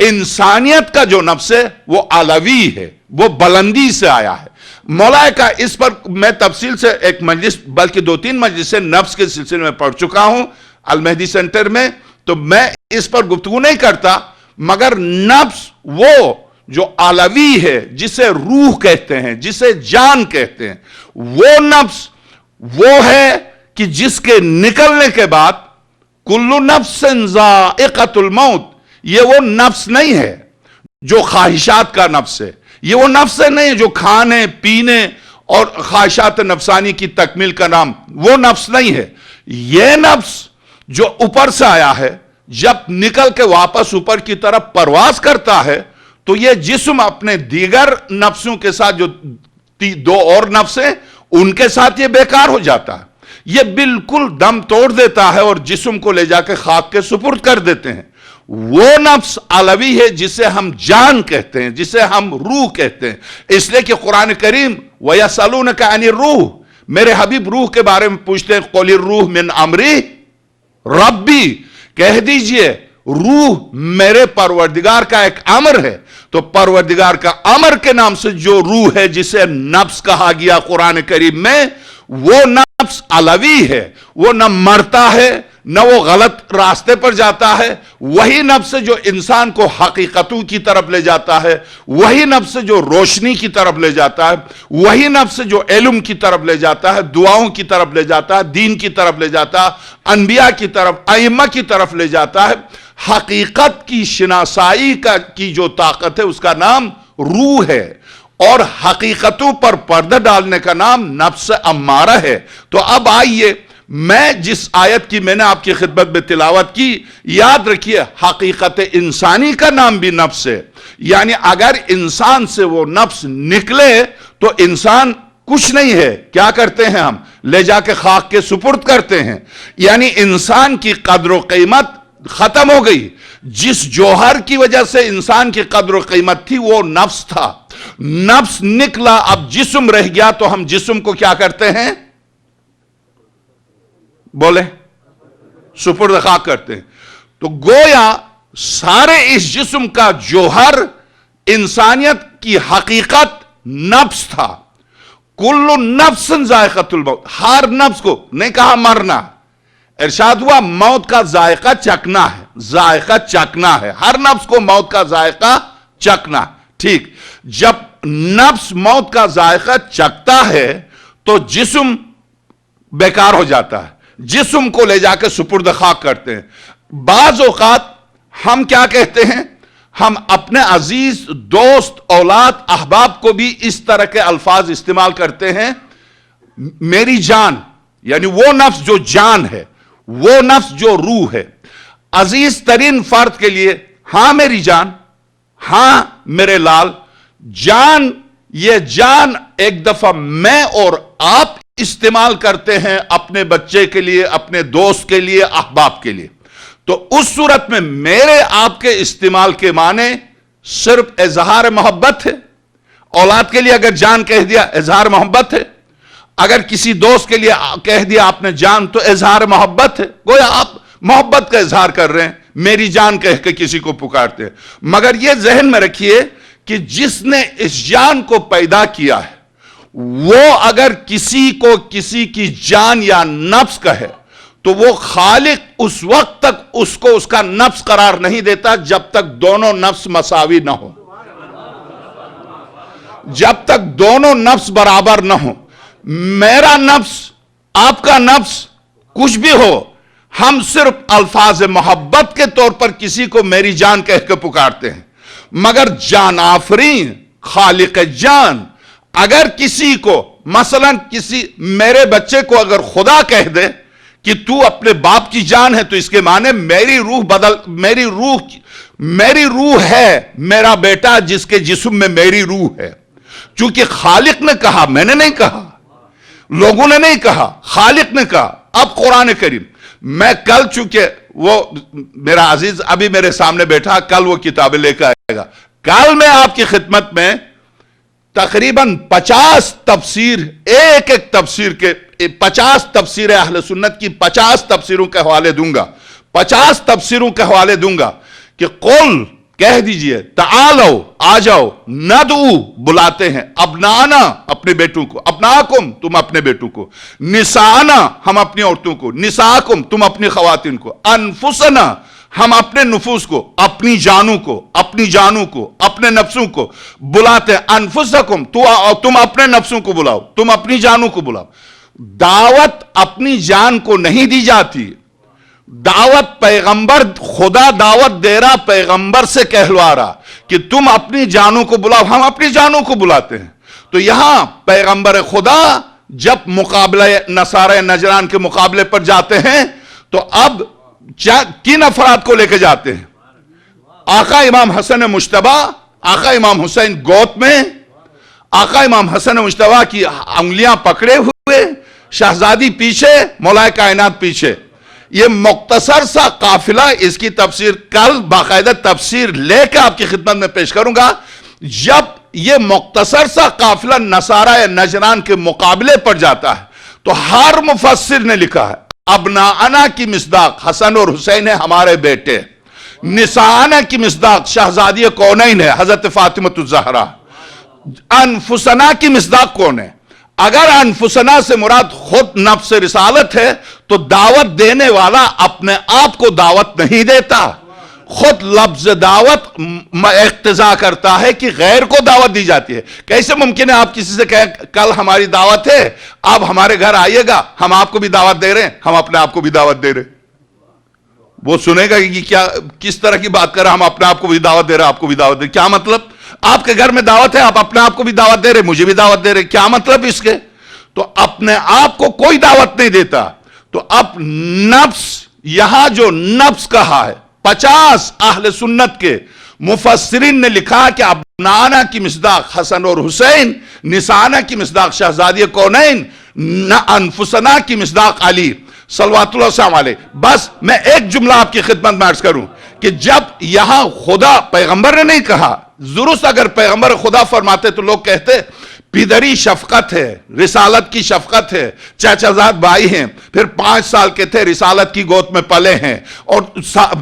S1: انسانیت کا جو نفس ہے وہ علوی ہے، وہ بلندی سے آیا ہے۔ مولا کا اس پر میں تفصیل سے ایک مجلس، بلکہ 2-3 مجلس سے نفس کے سلسلے میں پڑھ چکا ہوں المہدی سینٹر میں، تو میں اس پر گفتگو نہیں کرتا، مگر نفس وہ جو علوی ہے، جسے روح کہتے ہیں، جسے جان کہتے ہیں، وہ نفس وہ ہے کہ جس کے نکلنے کے بعد کل نفس ذائقۃ الموت، یہ وہ نفس نہیں ہے جو خواہشات کا نفس ہے، یہ وہ نفس نہیں ہے جو کھانے پینے اور خواہشات نفسانی کی تکمیل کا نام، وہ نفس نہیں ہے۔ یہ نفس جو اوپر سے آیا ہے، جب نکل کے واپس اوپر کی طرف پرواز کرتا ہے تو یہ جسم اپنے دیگر نفسوں کے ساتھ، جو 2 اور نفس ہیں، ان کے ساتھ یہ بیکار ہو جاتا ہے، یہ بالکل دم توڑ دیتا ہے اور جسم کو لے جا کے خاک کے سپرد کر دیتے ہیں۔ وہ نفس علوی ہے جسے ہم جان کہتے ہیں، جسے ہم روح کہتے ہیں، اس لیے کہ قرآن کریم وَيَسْأَلُونَكَ عَنِ الرُّوحِ، میرے حبیب روح کے بارے میں پوچھتے ہیں، قُلِ الرُّوحُ مِنْ أَمْرِ رَبِّي، کہہ دیجئے روح میرے پروردگار کا ایک امر ہے۔ تو پروردگار کا امر کے نام سے جو روح ہے، جسے نفس کہا گیا قرآن کریم میں، وہ نفس علوی ہے، وہ نہ مرتا ہے نہ وہ غلط راستے پر جاتا ہے۔ وہی نفس جو انسان کو حقیقتوں کی طرف لے جاتا ہے، وہی نفس جو روشنی کی طرف لے جاتا ہے، وہی نفس جو علم کی طرف لے جاتا ہے، دعاؤں کی طرف لے جاتا ہے، دین کی طرف لے جاتا ہے، انبیاء کی طرف، ائمہ کی طرف لے جاتا ہے۔ حقیقت کی شناسائی کی جو طاقت ہے اس کا نام روح ہے اور حقیقتوں پر پردہ ڈالنے کا نام نفس امارہ ہے۔ تو اب آئیے، میں جس آیت کی میں نے آپ کی خدمت میں تلاوت کی، یاد رکھیے حقیقت انسانی کا نام بھی نفس ہے، یعنی اگر انسان سے وہ نفس نکلے تو انسان کچھ نہیں ہے، کیا کرتے ہیں ہم؟ لے جا کے خاک کے سپرد کرتے ہیں، یعنی انسان کی قدر و قیمت ختم ہو گئی۔ جس جوہر کی وجہ سے انسان کی قدر و قیمت تھی وہ نفس تھا، نفس نکلا، اب جسم رہ گیا، تو ہم جسم کو کیا کرتے ہیں؟ بولے سپرد خاک کرتے ہیں۔ تو گویا سارے اس جسم کا جوہر انسانیت کی حقیقت نفس تھا۔ کل نفس ذائقۃ الموت، ہر نفس کو نہیں کہا مرنا، ارشاد ہوا موت کا ذائقہ چکنا ہے، ذائقہ چکنا ہے، ہر نفس کو موت کا ذائقہ چکنا۔ ٹھیک، جب نفس موت کا ذائقہ چکتا ہے تو جسم بیکار ہو جاتا ہے، جسم کو لے جا کے سپرد خاک کرتے ہیں۔ بعض اوقات ہم کیا کہتے ہیں؟ ہم اپنے عزیز دوست، اولاد، احباب کو بھی اس طرح کے الفاظ استعمال کرتے ہیں، میری جان، یعنی وہ نفس جو جان ہے، وہ نفس جو روح ہے، عزیز ترین فرد کے لیے ہاں میری جان، ہاں میرے لال۔ جان، یہ جان ایک دفعہ میں اور آپ استعمال کرتے ہیں اپنے بچے کے لیے، اپنے دوست کے لیے، احباب کے لیے، تو اس صورت میں میرے آپ کے استعمال کے معنی صرف اظہار محبت ہے۔ اولاد کے لیے اگر جان کہہ دیا اظہار محبت ہے، اگر کسی دوست کے لیے کہہ دیا آپ نے جان تو اظہار محبت ہے، گویا آپ محبت کا اظہار کر رہے ہیں، میری جان کہہ کے کسی کو پکارتے ہیں۔ مگر یہ ذہن میں رکھیے کہ جس نے اس جان کو پیدا کیا ہے وہ اگر کسی کو کسی کی جان یا نفس کہے تو وہ خالق اس وقت تک اس کو اس کا نفس قرار نہیں دیتا جب تک دونوں نفس مساوی نہ ہو، جب تک دونوں نفس برابر نہ ہو۔ میرا نفس، آپ کا نفس، کچھ بھی ہو، ہم صرف الفاظ محبت کے طور پر کسی کو میری جان کہہ کے پکارتے ہیں، مگر جان آفرین خالق جان اگر کسی کو، مثلا کسی میرے بچے کو اگر خدا کہہ دے کہ تو اپنے باپ کی جان ہے، تو اس کے معنی میری روح ہے میرا بیٹا جس کے جسم میں میری روح ہے۔ چونکہ خالق نے کہا، میں نے نہیں کہا، لوگوں نے نہیں کہا، خالق نے کہا۔ اب قرآن کریم، میں کل چونکہ وہ میرا عزیز ابھی میرے سامنے بیٹھا، کل وہ کتابیں لے کے آئے گا، کل میں آپ کی خدمت میں تقریباً 50 تفسیر، ایک تفسیر کے 50 تفسیر اہل سنت کی 50 تفسیروں کے حوالے دوں گا، 50 تفسیروں کے حوالے دوں گا کہ قل، کہہ دیجئے، تعالو، آ جاؤ، ندعو، بلاتے ہیں، ابنانا، اپنے بیٹوں کو، ابناکم، تم اپنے بیٹوں کو، نسانا، ہم اپنی عورتوں کو، نساکم، تم اپنی خواتین کو، انفسنا، ہم اپنے نفوس کو، اپنی جانوں کو، اپنے نفسوں کو بلاتے ہیں، انفسکم، تم اپنے نفسوں کو بلاؤ، تم اپنی جانوں کو بلاؤ۔ دعوت اپنی جان کو نہیں دی جاتی، دعوت پیغمبر، خدا دعوت دے رہا، پیغمبر سے کہلوا رہا کہ تم اپنی جانوں کو بلاؤ، ہم اپنی جانوں کو بلاتے ہیں۔ تو یہاں پیغمبر خدا جب مقابلہ نصارہ نجران کے مقابلے پر جاتے ہیں تو اب کن افراد کو لے کے جاتے ہیں؟ آقا امام حسن مجتبی، آقا امام حسین گوت میں، آقا امام حسن مجتبی کی انگلیاں پکڑے ہوئے، شہزادی پیچھے، مولا کائنات پیچھے۔ یہ مختصر سا قافلہ، اس کی تفسیر کل باقاعدہ تفسیر لے کے آپ کی خدمت میں پیش کروں گا۔ جب یہ مختصر سا قافلہ نصارہ نجران کے مقابلے پر جاتا ہے تو ہر مفسر نے لکھا ہے ابناءنا کی مصداق حسن اور حسین ہے ہمارے بیٹے، نساءنا کی مصداق شہزادی کونین ہے حضرت فاطمۃ الزہرا، انفسنا کی مصداق کون ہے؟ اگر انفسنا سے مراد خود نفس رسالت ہے تو دعوت دینے والا اپنے آپ کو دعوت نہیں دیتا، خود لفظ دعوت اقتضا کرتا ہے کہ غیر کو دعوت دی جاتی ہے۔ کیسے ممکن ہے آپ کسی سے کہیں کل ہماری دعوت ہے، آپ ہمارے گھر آئیے گا، ہم آپ کو بھی دعوت دے رہے ہیں، ہم اپنے آپ کو بھی دعوت دے رہے ہیں؟ وہ سنے گا کہ کیا کس طرح کی بات کر رہا، ہم اپنے آپ کو بھی دعوت دے رہے ہیں، آپ کو بھی دعوت دے رہے ہیں، کیا مطلب؟ آپ کے گھر میں دعوت ہے، آپ اپنے آپ کو بھی دعوت دے رہے، مجھے بھی دعوت دے رہے، کیا مطلب اس کے؟ تو اپنے آپ کو کوئی دعوت نہیں دیتا. تو اب نفس، یہاں جو نفس کہا ہے، 50 اہل سنت کے مفسرین نے لکھا کہ ابنانا کی مصداق حسن اور حسین، نسانا کی مصداق شہزادی کونین، انفسنا کی مصداق علی صلوات اللہ وسلم علیہ. بس میں ایک جملہ آپ کی خدمت میں عرض کروں کہ جب یہاں خدا، پیغمبر نے نہیں کہا، درست اگر پیغمبر خدا فرماتے تو لوگ کہتے پیدری شفقت ہے، رسالت کی شفقت ہے، چچا زاد بھائی ہیں، پھر 5 سال کے تھے رسالت کی گود میں پلے ہیں، اور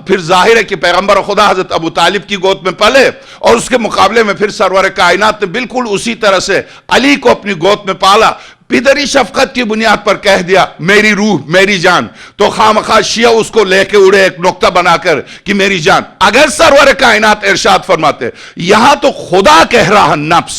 S1: پھر ظاہر ہے کہ پیغمبر خدا حضرت ابو طالب کی گود میں پلے، اور اس کے مقابلے میں پھر سرور کائنات نے بالکل اسی طرح سے علی کو اپنی گود میں پالا. پیدری شفقت کی بنیاد پر کہہ دیا میری روح میری جان، تو خامخواہ شیعہ اس کو لے کے اڑے ایک نقطہ بنا کر کہ میری جان. اگر سرور کائنات ارشاد فرماتے، یہاں تو خدا کہہ رہا نفس،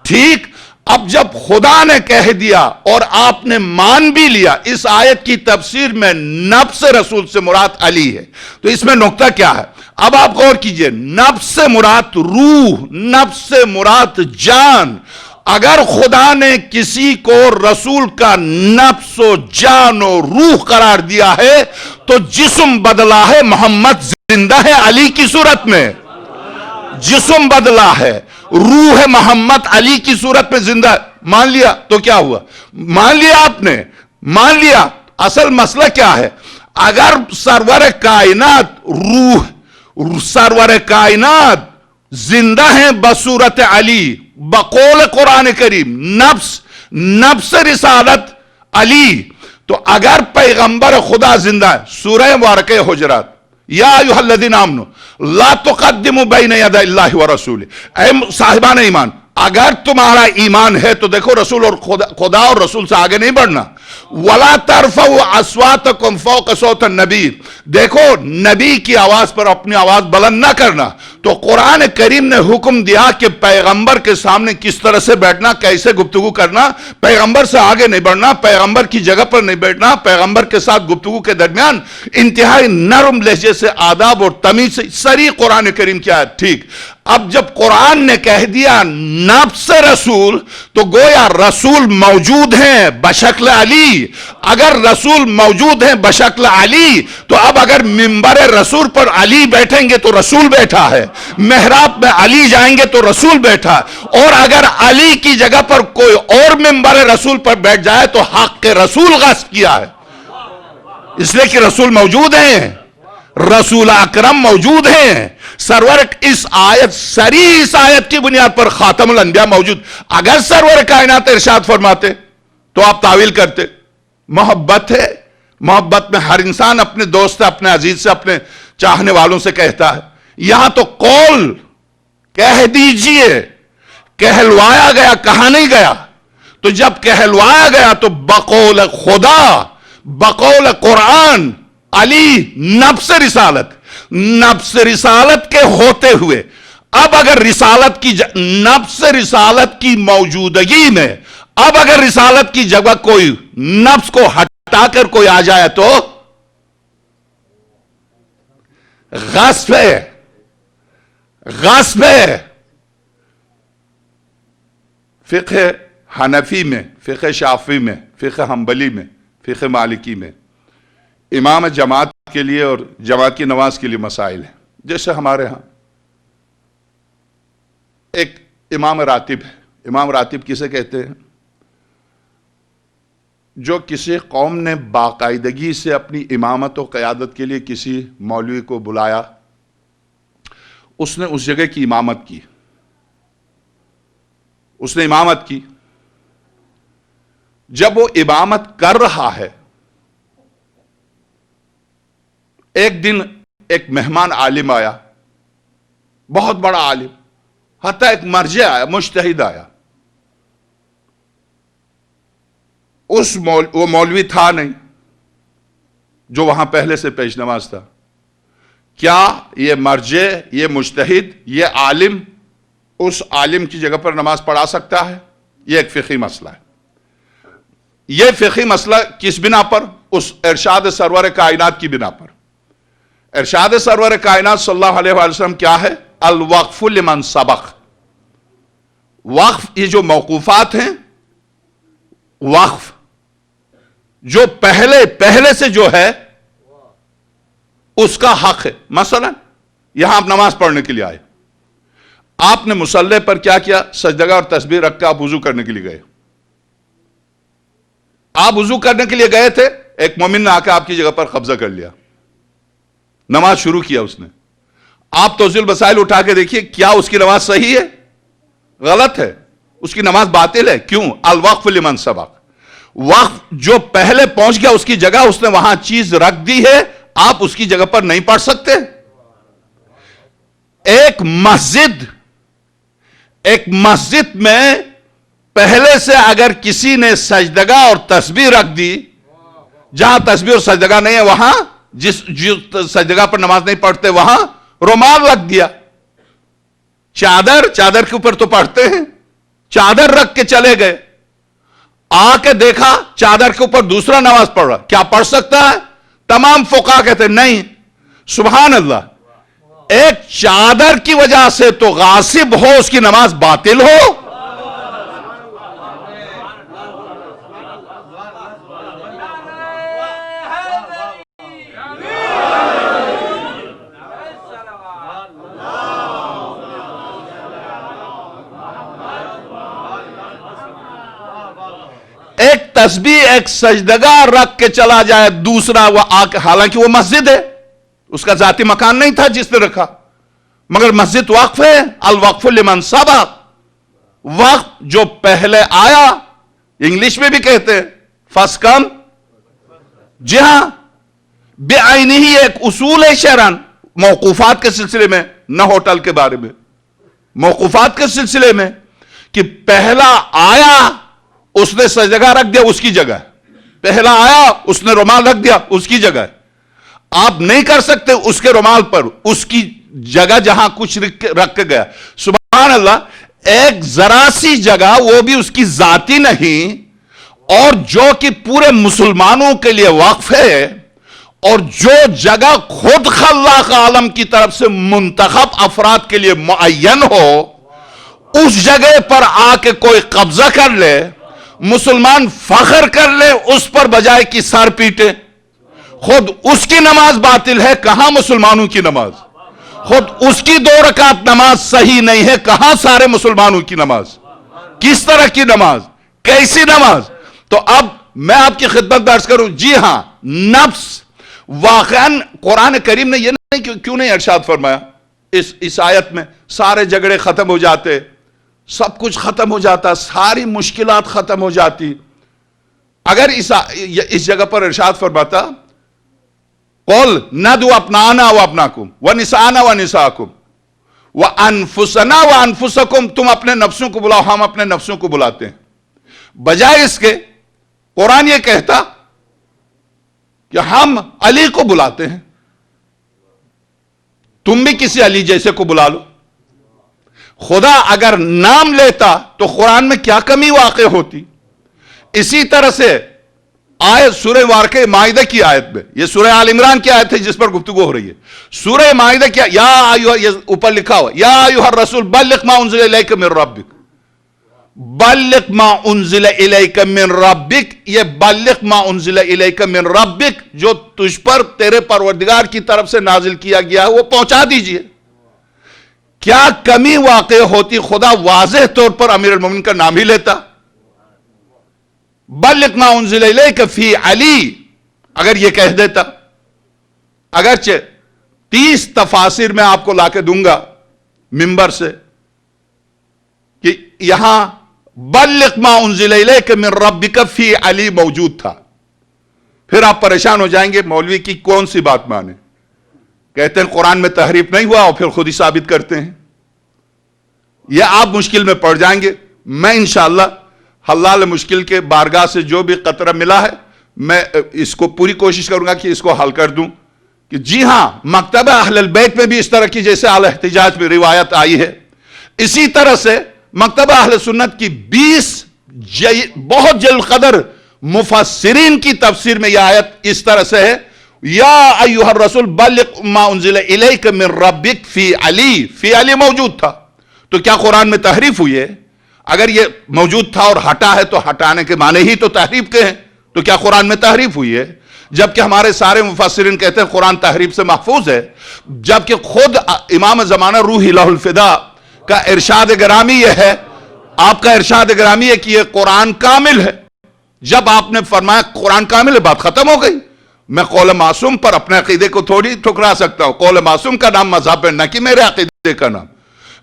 S1: ٹھیک. اب جب خدا نے کہہ دیا اور آپ نے مان بھی لیا، اس آیت کی تفسیر میں نفس رسول سے مراد علی ہے. تو اس میں نقطہ کیا ہے؟ اب آپ غور کیجئے، نفس سے مراد روح، نفس سے مراد جان. اگر خدا نے کسی کو رسول کا نفس و جان و روح قرار دیا ہے تو جسم بدلا ہے، محمد زندہ ہے علی کی صورت میں. جسم بدلا ہے، روح محمد علی کی صورت میں زندہ ہے. مان لیا تو کیا ہوا؟ مان لیا آپ نے، مان لیا. اصل مسئلہ کیا ہے؟ اگر سرور کائنات روح، سرور کائنات زندہ ہیں بصورت علی، بقول قرآن کریم، نفس رسالت علی، تو اگر پیغمبر خدا زندہ ہے، سورہ مبارکہ حجرات، یا ایھا الذین آمنوا لا تقدموا بین یدی اللہ ورسولہ، اے صاحبان ایمان، اگر تمہارا ایمان ہے تو دیکھو رسول اور خدا اور رسول سے آگے نہیں بڑھنا. وَلَا تَرْفَعُوا أَصْوَاتَكُمْ فَوْقَ صَوْتِ النَّبِيِّ، دیکھو نبی کی آواز پر اپنی آواز بلند نہ کرنا. تو قرآن کریم نے حکم دیا کہ پیغمبر کے سامنے کس طرح سے بیٹھنا، کیسے گفتگو کرنا، پیغمبر سے آگے نہیں بڑھنا، پیغمبر کی جگہ پر نہیں بیٹھنا، پیغمبر کے ساتھ گفتگو کے درمیان انتہائی نرم لہجے سے آداب اور تمیز سے. سری قرآن کریم کیا ہے، ٹھیک. اب جب قرآن نے کہہ دیا نفس رسول، تو گویا رسول موجود ہیں بشکل علی. اگر رسول موجود ہیں بشکل علی تو اب اگر منبر رسول پر علی بیٹھیں گے تو رسول بیٹھا ہے، محراب میں علی جائیں گے تو رسول بیٹھا ہے، اور اگر علی کی جگہ پر کوئی اور منبر رسول پر بیٹھ جائے تو حق کے رسول غصب کیا ہے. اس لیے کہ رسول موجود ہیں، رسول اکرم موجود ہیں. سرور اس آیت، سری اس آیت کی بنیاد پر خاتم الانبیاء موجود. اگر سرور کائنات ارشاد فرماتے تو آپ تعویل کرتے. محبت ہے، محبت میں ہر انسان اپنے دوست، اپنے عزیز سے، اپنے چاہنے والوں سے کہتا ہے. یہاں تو قول کہہ دیجئے، کہلوایا گیا، کہا نہیں گیا. تو جب کہلوایا گیا تو بقول خدا، بقول قرآن، علی نفس رسالت، نفس رسالت کے ہوتے ہوئے اب اگر رسالت کی نفس رسالت کی موجودگی میں اب اگر رسالت کی جگہ کوئی نفس کو ہٹا کر کوئی آ جائے تو غصب ہے، غصب ہے. فقہ حنفی میں، فقہ شافعی میں، فقہ حنبلی میں، فقہ مالکی میں امام جماعت کے لیے اور جماعت کی نماز کے لیے مسائل ہیں. جیسے ہمارے ہاں ایک امام راتب ہے. امام راتب کسے کہتے ہیں؟ جو کسی قوم نے باقاعدگی سے اپنی امامت و قیادت کے لیے کسی مولوی کو بلایا، اس نے اس جگہ کی امامت کی، اس نے امامت کی. جب وہ امامت کر رہا ہے، ایک دن ایک مہمان عالم آیا، بہت بڑا عالم، حتیٰ ایک مرجع آیا، مجتہد آیا. وہ مولوی تھا نہیں جو وہاں پہلے سے پیش نماز تھا. کیا یہ مرجع، یہ مجتہد، یہ عالم اس عالم کی جگہ پر نماز پڑھا سکتا ہے؟ یہ ایک فقہی مسئلہ ہے. یہ فقہی مسئلہ کس بنا پر؟ اس ارشاد سرور کائنات کی بنا پر. ارشاد سرور کائنات صلی اللہ علیہ وسلم کیا ہے؟ الوقف لمن سبق. وقف یہ جو موقوفات ہیں، وقف جو پہلے سے جو ہے اس کا حق ہے. مثلا یہاں آپ نماز پڑھنے کے لیے آئے، آپ نے مصلی پر کیا کیا؟ سجدگاہ اور تسبیح رکھ کے آپ وضو کرنے کے لیے گئے. آپ وضو کرنے کے لیے گئے تھے، ایک مومن نے آ کے آپ کی جگہ پر قبضہ کر لیا، نماز شروع کیا اس نے. آپ توضیح الوسائل اٹھا کے دیکھیے، کیا اس کی نماز صحیح ہے؟ غلط ہے، اس کی نماز باطل ہے. کیوں؟ الوقف لمن سبق. وقف جو پہلے پہنچ گیا اس کی جگہ، اس نے وہاں چیز رکھ دی ہے، آپ اس کی جگہ پر نہیں پڑھ سکتے. ایک مسجد میں پہلے سے اگر کسی نے سجدگاہ اور تسبیح رکھ دی، جہاں تسبیح اور سجدگاہ نہیں ہے وہاں جس سجدگاہ پر نماز نہیں پڑھتے وہاں رومال رکھ دیا. چادر کے اوپر تو پڑھتے ہیں، چادر رکھ کے چلے گئے، آ کے دیکھا چادر کے اوپر دوسرا نماز پڑھ رہا، کیا پڑھ سکتا ہے؟ تمام فقہا کہتے ہیں نہیں. سبحان اللہ. ایک چادر کی وجہ سے تو غاصب ہو اس کی نماز باطل ہو. ایک تسبیح ایک سجدگاہ رکھ کے چلا جائے، دوسرا وہ حالانکہ وہ مسجد ہے، اس کا ذاتی مکان نہیں تھا جس نے رکھا، مگر مسجد وقف ہے. الوقف لمن سبق. وقف جو پہلے آیا، انگلش میں بھی کہتے ہیں فرسٹ کم. جی ہاں، بعینہ ہی ایک اصول ہے شرعن موقوفات کے سلسلے میں، نہ ہوٹل کے بارے میں، موقوفات کے سلسلے میں، کہ پہلا آیا اس نے سجدگاہ رکھ دیا اس کی جگہ، پہلا آیا اس نے رومال رکھ دیا اس کی جگہ. آپ نہیں کر سکتے اس کے رومال پر اس کی جگہ جہاں کچھ رکھ کے گیا. سبحان اللہ. ایک ذرا سی جگہ، وہ بھی اس کی ذاتی نہیں، اور جو کہ پورے مسلمانوں کے لیے وقف ہے، اور جو جگہ خود خلاق عالم کی طرف سے منتخب افراد کے لیے معین ہو، اس جگہ پر آ کے کوئی قبضہ کر لے، مسلمان فخر کر لے اس پر بجائے کہ سر پیٹے. خود اس کی نماز باطل ہے، کہاں مسلمانوں کی نماز؟ خود اس کی 2 رکعت نماز صحیح نہیں ہے، کہاں سارے مسلمانوں کی نماز؟ کس طرح کی نماز؟ کیسی نماز؟ تو اب میں آپ کی خدمت میں عرض کروں، جی ہاں، نفس واقعاً قرآن کریم نے یہ نہیں کیوں نہیں ارشاد فرمایا اس آیت میں سارے جھگڑے ختم ہو جاتے، سب کچھ ختم ہو جاتا، ساری مشکلات ختم ہو جاتی. اگر اس جگہ پر ارشاد فرماتا قل ندعو ابناءنا وابناکم ونساءنا ونساءکم وانفسنا وانفسکم، تم اپنے نفسوں کو بلاؤ، ہم اپنے نفسوں کو بلاتے ہیں، بجائے اس کے قرآن یہ کہتا کہ ہم علی کو بلاتے ہیں، تم بھی کسی علی جیسے کو بلا لو. خدا اگر نام لیتا تو قرآن میں کیا کمی واقع ہوتی؟ اسی طرح سے آیت سورہ واقع مائدہ کی آیت میں، یہ سورہ آل عمران کی آیت ہے جس پر گفتگو ہو رہی ہے. سورہ مائدہ کیا، یہ اوپر لکھا ہوا یا ایھا الرسول بلغ ما انزل الیک من ربک، بلغ ما انزل الیک من ربک، یہ بلغ ما انزل الیک من ربک جو تجھ پر تیرے پروردگار کی طرف سے نازل کیا گیا ہے وہ پہنچا دیجئے. کیا کمی واقع ہوتی؟ خدا واضح طور پر امیر المومنین کا نام ہی لیتا. بلغ ما انزل الیک فی علی، اگر یہ کہہ دیتا، اگرچہ 30 تفاسیر میں آپ کو لا کے دوں گا منبر سے کہ یہاں بلغ ما انزل الیک من ربک فی علی موجود تھا، پھر آپ پریشان ہو جائیں گے مولوی کی کون سی بات مانے. کہتے ہیں قرآن میں تحریف نہیں ہوا اور پھر خود ہی ثابت کرتے ہیں. یہ آپ مشکل میں پڑ جائیں گے. میں انشاءاللہ حلال مشکل کے بارگاہ سے جو بھی قطرہ ملا ہے میں اس کو پوری کوشش کروں گا کہ اس کو حل کر دوں کہ جی ہاں مکتبہ اہل البیت میں بھی اس طرح کی جیسے اعلی احتجاج میں روایت آئی ہے، اسی طرح سے مکتبہ اہل سنت کی 20 بہت جل قدر مفسرین کی تفسیر میں یہ آیت اس طرح سے ہے یا ایھا الرسول بلغ ما انزل الیک من ربک فی علی، فی علی موجود تھا. تو کیا قرآن میں تحریف ہوئی ہے؟ اگر یہ موجود تھا اور ہٹا ہے تو ہٹانے کے معنی ہی تو تحریف کے ہیں، تو کیا قرآن میں تحریف ہوئی ہے؟ جبکہ ہمارے سارے مفسرین کہتے ہیں قرآن تحریف سے محفوظ ہے، جبکہ خود امام زمانہ روح الہ الفدا کا ارشاد گرامی یہ ہے، آپ کا ارشاد گرامی ہے کہ یہ قرآن کامل ہے۔ جب آپ نے فرمایا قرآن کامل ہے، بات ختم ہو گئی۔ میں قول معصوم پر اپنے عقیدے کو تھوڑی ٹھکرا سکتا ہوں، قول معصوم کا نام مذہب ہے، نہ کہ میرے عقیدے کا نام۔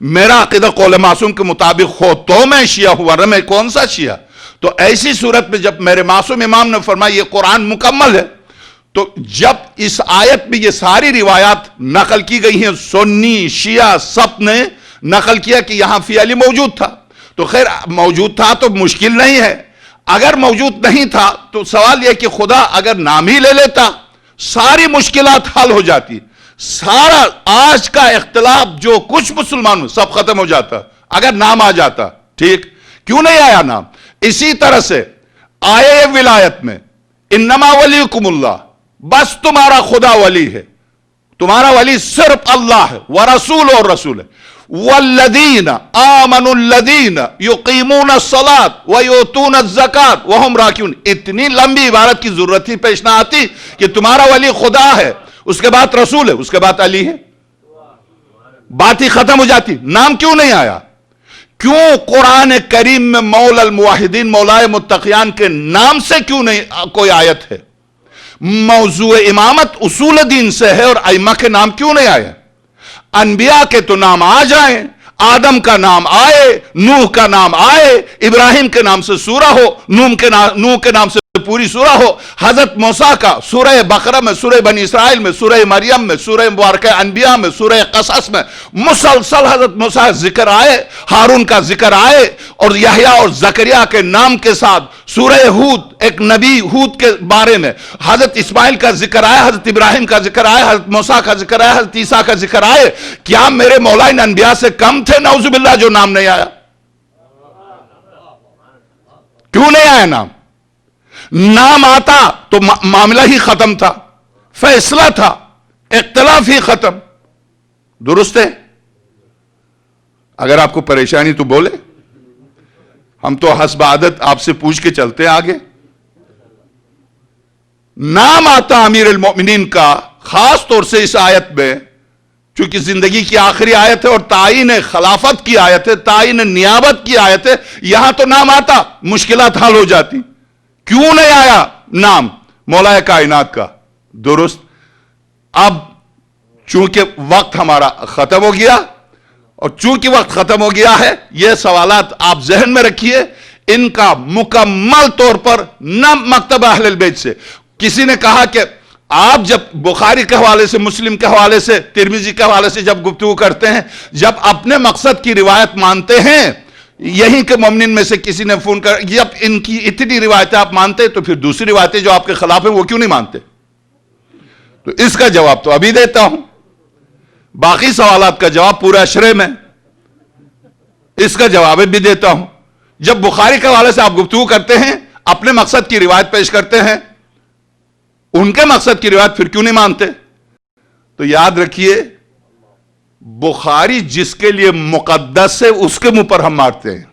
S1: میرا عقیدہ قول معصوم کے مطابق ہو تو میں شیعہ ہوا، ورنہ میں کون سا شیعہ؟ تو ایسی صورت میں جب میرے معصوم امام نے فرمایا یہ قرآن مکمل ہے، تو جب اس آیت میں یہ ساری روایات نقل کی گئی ہیں، سنی شیعہ سب نے نقل کیا کہ یہاں فی علی موجود تھا، تو خیر موجود تھا تو مشکل نہیں ہے۔ اگر موجود نہیں تھا تو سوال یہ کہ خدا اگر نام ہی لے لیتا ساری مشکلات حل ہو جاتی، سارا آج کا اختلاف جو کچھ مسلمانوں سب ختم ہو جاتا اگر نام آ جاتا۔ ٹھیک، کیوں نہیں آیا نام؟ اسی طرح سے آئے ولایت میں انما ولیکم اللہ، بس تمہارا خدا ولی ہے، تمہارا ولی صرف اللہ ہے، ورسول اور رسول ہے۔ والذین آمنوا الذین یقیمون الصلاۃ ویؤتون الزکاۃ وہم راکعون۔ اتنی لمبی عبارت کی ضرورت ہی پیش نہ آتی کہ تمہارا ولی خدا ہے، اس کے بعد رسول ہے، اس کے بعد علی ہے، بات ہی ختم ہو جاتی۔ نام کیوں نہیں آیا؟ کیوں قرآن کریم میں مولا الموحدین مولائے متقیان کے نام سے کیوں نہیں کوئی آیت ہے؟ موضوع امامت اصول دین سے ہے اور ائمہ کے نام کیوں نہیں آئے؟ انبیاء کے تو نام آ جائیں، آدم کا نام آئے، نوح کا نام آئے، ابراہیم کے نام سے سورہ ہو، نوح کے نام سے پوری سورہ ہو، حضرت موسیٰ کا سورہ بقرہ میں، سورہ بنی اسرائیل میں، سورہ مریم میں، سورہ مبارکہ انبیاء میں، سورہ قصص میں مسلسل حضرت موسیٰ ذکر آئے، ہارون کا ذکر آئے، اور یحییٰ اور زکریا کے نام کے ساتھ سورہ ہود، ایک نبی ہود کے بارے میں حضرت اسماعیل کا ذکر آیا، حضرت ابراہیم کا ذکر آیا، حضرت موسیٰ کا ذکر آیا، حضرت عیسیٰ کا ذکر آئے۔ کیا میرے مولا ان انبیاء سے کم تھے نعوذ باللہ جو نام نہیں آیا؟ کیوں نہیں آیا نام؟ نام آتا تو معاملہ ہی ختم تھا، فیصلہ تھا، اختلاف ہی ختم۔ درست ہے؟ اگر آپ کو پریشانی تو بولے، ہم تو حسب عادت آپ سے پوچھ کے چلتے ہیں آگے۔ نام آتا امیر المؤمنین کا خاص طور سے اس آیت میں، چونکہ زندگی کی آخری آیت ہے اور تعین خلافت کی آیت ہے، تعین نیابت کی آیت ہے، یہاں تو نام آتا مشکلات حل ہو جاتی۔ کیوں نہیں آیا نام مولا کائنات کا؟ درست۔ اب چونکہ وقت ہمارا ختم ہو گیا، اور چونکہ وقت ختم ہو گیا ہے، یہ سوالات آپ ذہن میں رکھیے، ان کا مکمل طور پر نہ مکتب اہل البیت سے۔ کسی نے کہا کہ آپ جب بخاری کے حوالے سے، مسلم کے حوالے سے، ترمذی کے حوالے سے جب گفتگو کرتے ہیں، جب اپنے مقصد کی روایت مانتے ہیں، یہیں کے مومنین میں سے کسی نے فون کر، جب ان کی اتنی روایتیں آپ مانتے تو پھر دوسری روایتیں جو آپ کے خلاف ہیں وہ کیوں نہیں مانتے؟ تو اس کا جواب تو ابھی دیتا ہوں، باقی سوالات کا جواب پورا اشرے میں، اس کا جواب بھی دیتا ہوں۔ جب بخاری کے حوالے سے آپ گفتگو کرتے ہیں، اپنے مقصد کی روایت پیش کرتے ہیں، ان کے مقصد کی روایت پھر کیوں نہیں مانتے؟ تو یاد رکھیے، بخاری جس کے لیے مقدس ہے اس کے منہ پر ہم مارتے ہیں۔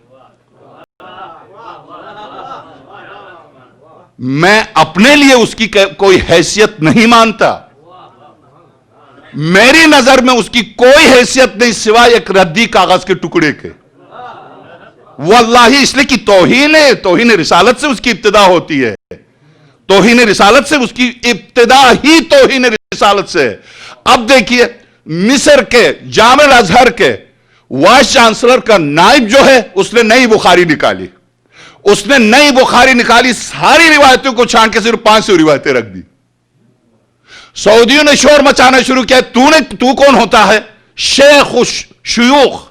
S1: میں اپنے لیے اس کی کوئی حیثیت نہیں مانتا، میری نظر میں اس کی کوئی حیثیت نہیں سوائے ایک ردی کاغذ کے ٹکڑے کے۔ واللہ اس لیے کہ توہین رسالت سے اس کی ابتدا ہوتی ہے، توہین رسالت سے اس کی ابتدا ہی توہین رسالت سے ہے۔ اب دیکھیے، مصر کے جامع الازہر کے وائس چانسلر کا نائب جو ہے، اس نے نئی بخاری نکالی، اس نے نئی بخاری نکالی، ساری روایتوں کو چھان کے صرف 500 روایتیں رکھ دی۔ سعودیوں نے شور مچانا شروع کیا، تو کون ہوتا ہے؟ شیخ شیوخ،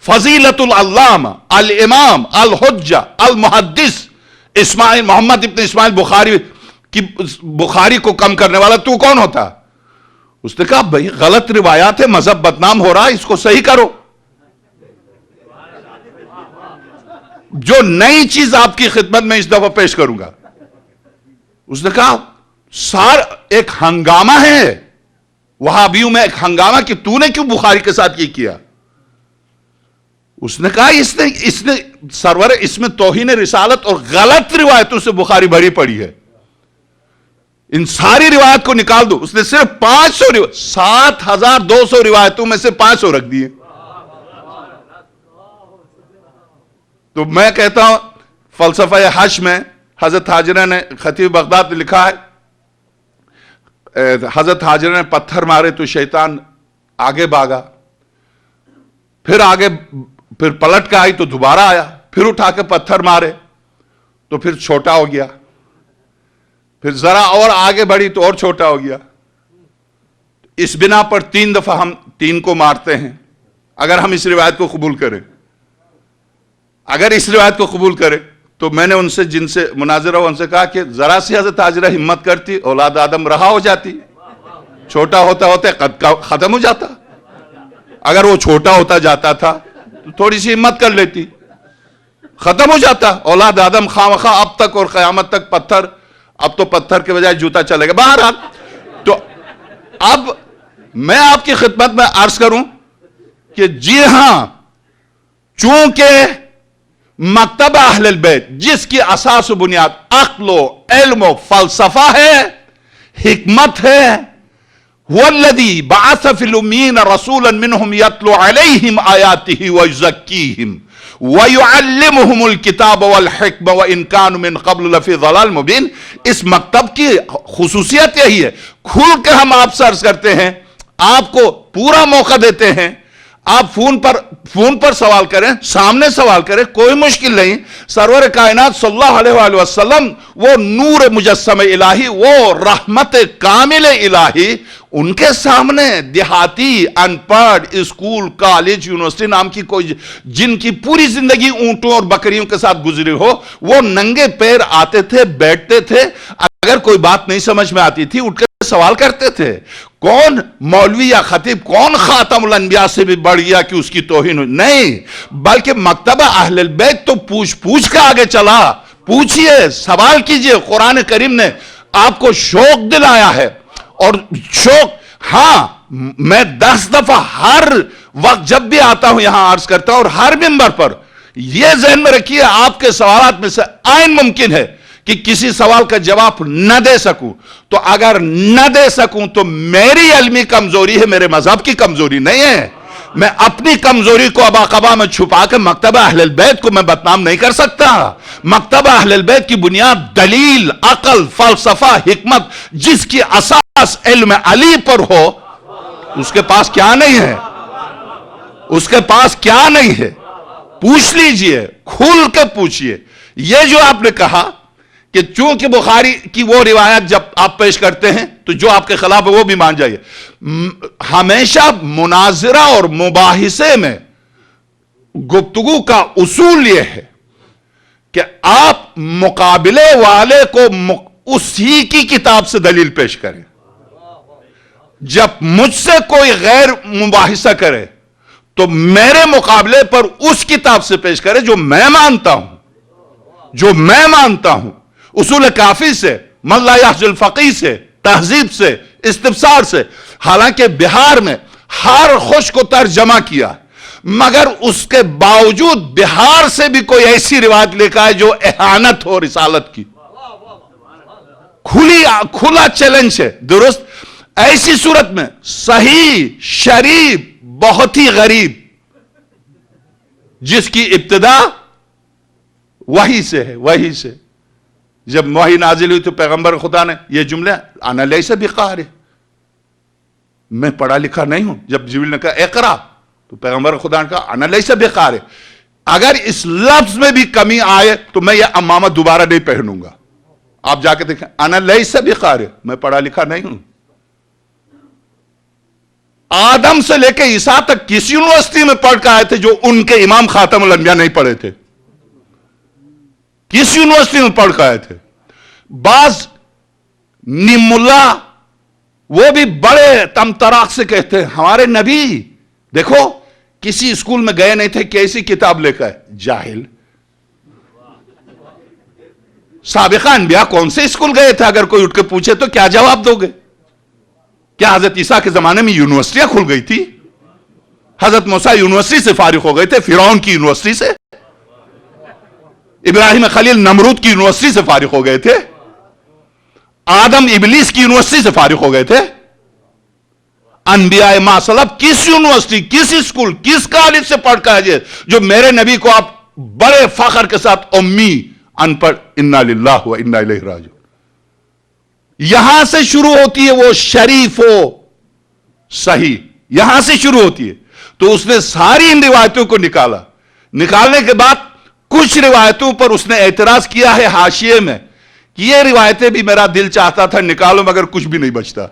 S1: فضیلت العلامہ، الامام، الحجہ، المحدث اسماعیل محمد ابن اسماعیل بخاری کو کم کرنے والا تو کون ہوتا؟ اس نے کہا بھئی غلط روایات ہے، مذہب بدنام ہو رہا ہے، اس کو صحیح کرو۔ جو نئی چیز آپ کی خدمت میں اس دفعہ پیش کروں گا، اس نے کہا ایک ہنگامہ ہے وہابیوں میں، ایک ہنگامہ کہ تو نے کیوں بخاری کے ساتھ یہ کیا؟ اس نے کہا اس نے سرور اس میں توہین رسالت اور غلط روایتوں سے بخاری بھری پڑی ہے، ان ساری روایت کو نکال دو۔ اس نے صرف 500 7200 روایتوں میں سے 500 رکھ دیے۔ تو میں کہتا ہوں فلسفہ حش میں حضرت حاجرہ نے، خطیب بغداد نے لکھا ہے، حضرت حاجرہ نے پتھر مارے تو شیطان آگے بھاگا، پھر پلٹ کے آئی تو دوبارہ آیا، پھر اٹھا کے پتھر مارے تو پھر چھوٹا ہو گیا، پھر ذرا اور آگے بڑھی تو اور چھوٹا ہو گیا۔ اس بنا پر 3 دفعہ ہم 3 کو مارتے ہیں اگر ہم اس روایت کو قبول کریں۔ اگر اس روایت کو قبول کریں تو میں نے ان سے جن سے مناظرہ ہوا ان سے کہا کہ ذرا سی حضرت حاجرہ ہمت کرتی، اولاد آدم رہا ہو جاتی، چھوٹا ہوتا ہوتا قد ختم ہو جاتا۔ اگر وہ چھوٹا ہوتا جاتا تھا تو تھوڑی سی ہمت کر لیتی، ختم ہو جاتا۔ اولاد آدم خواہ اب تک اور قیامت تک پتھر، اب تو پتھر کے بجائے جوتا چلے گا۔ بہرحال تو اب میں آپ کی خدمت میں عرض کروں کہ جی ہاں، چونکہ مکتبہ اہل البیت جس کی اساس و بنیاد عقل و علم و فلسفہ ہے، حکمت ہے، والذی بعث فی الامین رسولا منہم یتلو علیہم آیاتہ ویزکیہم ویعلمہم الکتاب والحکم وان کانوا من قبل لفی ضلال مبین۔ اس مکتب کی خصوصیت یہی ہے، کھل کے ہم آپ سے عرض کرتے ہیں، آپ کو پورا موقع دیتے ہیں، آپ فون پر سوال کریں، سامنے سوال کریں، کوئی مشکل نہیں۔ سرور کائنات صلی اللہ علیہ وآلہ وسلم وہ نور مجسم الہی، وہ رحمت کامل الہی، ان کے سامنے دیہاتی ان پڑھ اسکول کالج یونیورسٹی نام کی کوئی جن کی پوری زندگی اونٹوں اور بکریوں کے ساتھ گزری ہو، وہ ننگے پیر آتے تھے، بیٹھتے تھے، اگر کوئی بات نہیں سمجھ میں آتی تھی اٹھ کے سوال کرتے تھے۔ کون مولوی یا خطیب، کون خاتم الانبیاء سے بھی بڑھ گیا کہ اس کی توہین ہوئی؟ نہیں، بلکہ مکتبہ اہل البیت تو پوچھ کے آگے چلا۔ پوچھئے، سوال کیجئے، قرآن کریم نے آپ کو شوق دلایا ہے۔ اور شوق، ہاں میں 10 دفعہ ہر وقت جب بھی آتا ہوں یہاں عرض کرتا ہوں، اور ہر منبر پر یہ ذہن میں رکھیے، آپ کے سوالات میں سے آئین ممکن ہے کہ کسی سوال کا جواب نہ دے سکوں، تو اگر نہ دے سکوں تو میری علمی کمزوری ہے، میرے مذہب کی کمزوری نہیں ہے۔ میں اپنی کمزوری کو ابا قبا میں چھپا کے مکتبہ اہل البیت کو میں بدنام نہیں کر سکتا۔ مکتبہ اہل البیت کی بنیاد دلیل، عقل، فلسفہ، حکمت، جس کی اساس علم علی پر ہو، اس کے پاس کیا نہیں ہے؟ اس کے پاس کیا نہیں ہے؟ پوچھ لیجئے، کھل کے پوچھئے۔ یہ جو آپ نے کہا کہ چونکہ بخاری کی وہ روایت جب آپ پیش کرتے ہیں تو جو آپ کے خلاف ہے وہ بھی مان جائیے۔ ہمیشہ مناظرہ اور مباحثے میں گفتگو کا اصول یہ ہے کہ آپ مقابلے والے کو اسی کی کتاب سے دلیل پیش کریں۔ جب مجھ سے کوئی غیر مباحثہ کرے تو میرے مقابلے پر اس کتاب سے پیش کرے جو میں مانتا ہوں، اصول کافی سے، من لا یحج الفقی سے، تہذیب سے، استفسار سے۔ حالانکہ بہار میں ہر خوش کو ترجمہ کیا، مگر اس کے باوجود بہار سے بھی کوئی ایسی روایت لے کر آئے جو اہانت ہو رسالت کی۔ کھلا چیلنج ہے، درست؟ ایسی صورت میں صحیح، شریف، بہت ہی غریب، جس کی ابتدا وحی سے ہے، وحی سے، جب وحی نازل ہوئی تو پیغمبر خدا نے یہ جملہ انا لیس بقارئ، میں پڑھا لکھا نہیں ہوں، جب جبریل نے کہا اقرا تو پیغمبر خدا نے کہا انا لیس بقارئ۔ اگر اس لفظ میں بھی کمی آئے تو میں یہ امامہ دوبارہ نہیں پہنوں گا۔ آپ جا کے دیکھیں، انا لیس بقارئ، میں پڑھا لکھا نہیں ہوں۔ آدم سے لے کے عیسیٰ تک کس یونیورسٹی میں پڑھ کے آئے تھے جو ان کے امام خاتم الانبیاء نہیں پڑھے تھے؟ کس یونیورسٹی میں پڑھ کے آئے تھے؟ بعض نیم اللہ وہ بھی بڑے تمطراق سے کہتے ہیں ہمارے نبی دیکھو کسی اسکول میں گئے نہیں تھے، کیسی کتاب لے کر آئے؟ جاہل۔ سابقہ انبیاء کون سے اسکول گئے تھے؟ اگر کوئی اٹھ کے پوچھے تو کیا جواب دو گے؟ کیا حضرت عیسیٰ کے زمانے میں یونیورسٹیاں کھل گئی تھی؟ حضرت موسیٰ یونیورسٹی سے فارغ ہو گئے تھے، فرعون کی یونیورسٹی سے، ابراہیم خلیل نمرود کی یونیورسٹی سے فارغ ہو گئے تھے، آدم ابلیس کی یونیورسٹی سے فارغ ہو گئے تھے۔ انبیاء ماسلب کس یونیورسٹی، کس اسکول، کس کالج سے پڑھ کر آئے جو میرے نبی کو آپ بڑے فخر کے ساتھ امی، ان پڑھ، انا للہ و انا الیہ راجعون، یہاں سے شروع ہوتی ہے وہ شریف و صحیح، یہاں سے شروع ہوتی ہے۔ تو اس نے ساری ان روایتوں کو نکالا، نکالنے کے بعد کچھ روایتوں پر اس نے اعتراض کیا ہے حاشیے میں کہ یہ روایتیں بھی میرا دل چاہتا تھا نکالو مگر کچھ بھی نہیں بچتا،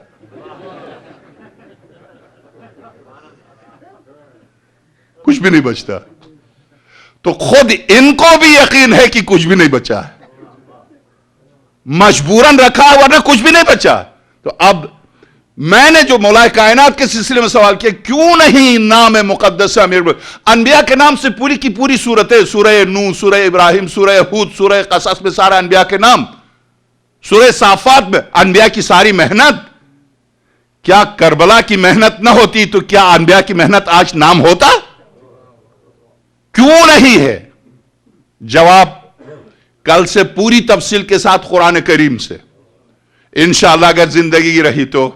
S1: کچھ بھی نہیں بچتا۔ تو خود ان کو بھی یقین ہے کہ کچھ بھی نہیں بچا ہے، مجبوراً رکھا ورنہ کچھ بھی نہیں بچا۔ تو اب میں نے جو مولا کائنات کے سلسلے میں سوال کیا، کیوں نہیں نام مقدس امیر انبیاء کے نام سے پوری کی پوری سورتیں، سورہ نوح، سورہ ابراہیم، سورہ ہود، سورہ قصص میں سارا انبیاء کے نام، سورہ صافات میں انبیاء کی ساری محنت، کیا کربلا کی محنت نہ ہوتی تو کیا انبیاء کی محنت آج نام ہوتا؟ کیوں نہیں ہے؟ جواب کل سے پوری تفصیل کے ساتھ قرآن کریم سے انشاءاللہ اگر زندگی رہی تو۔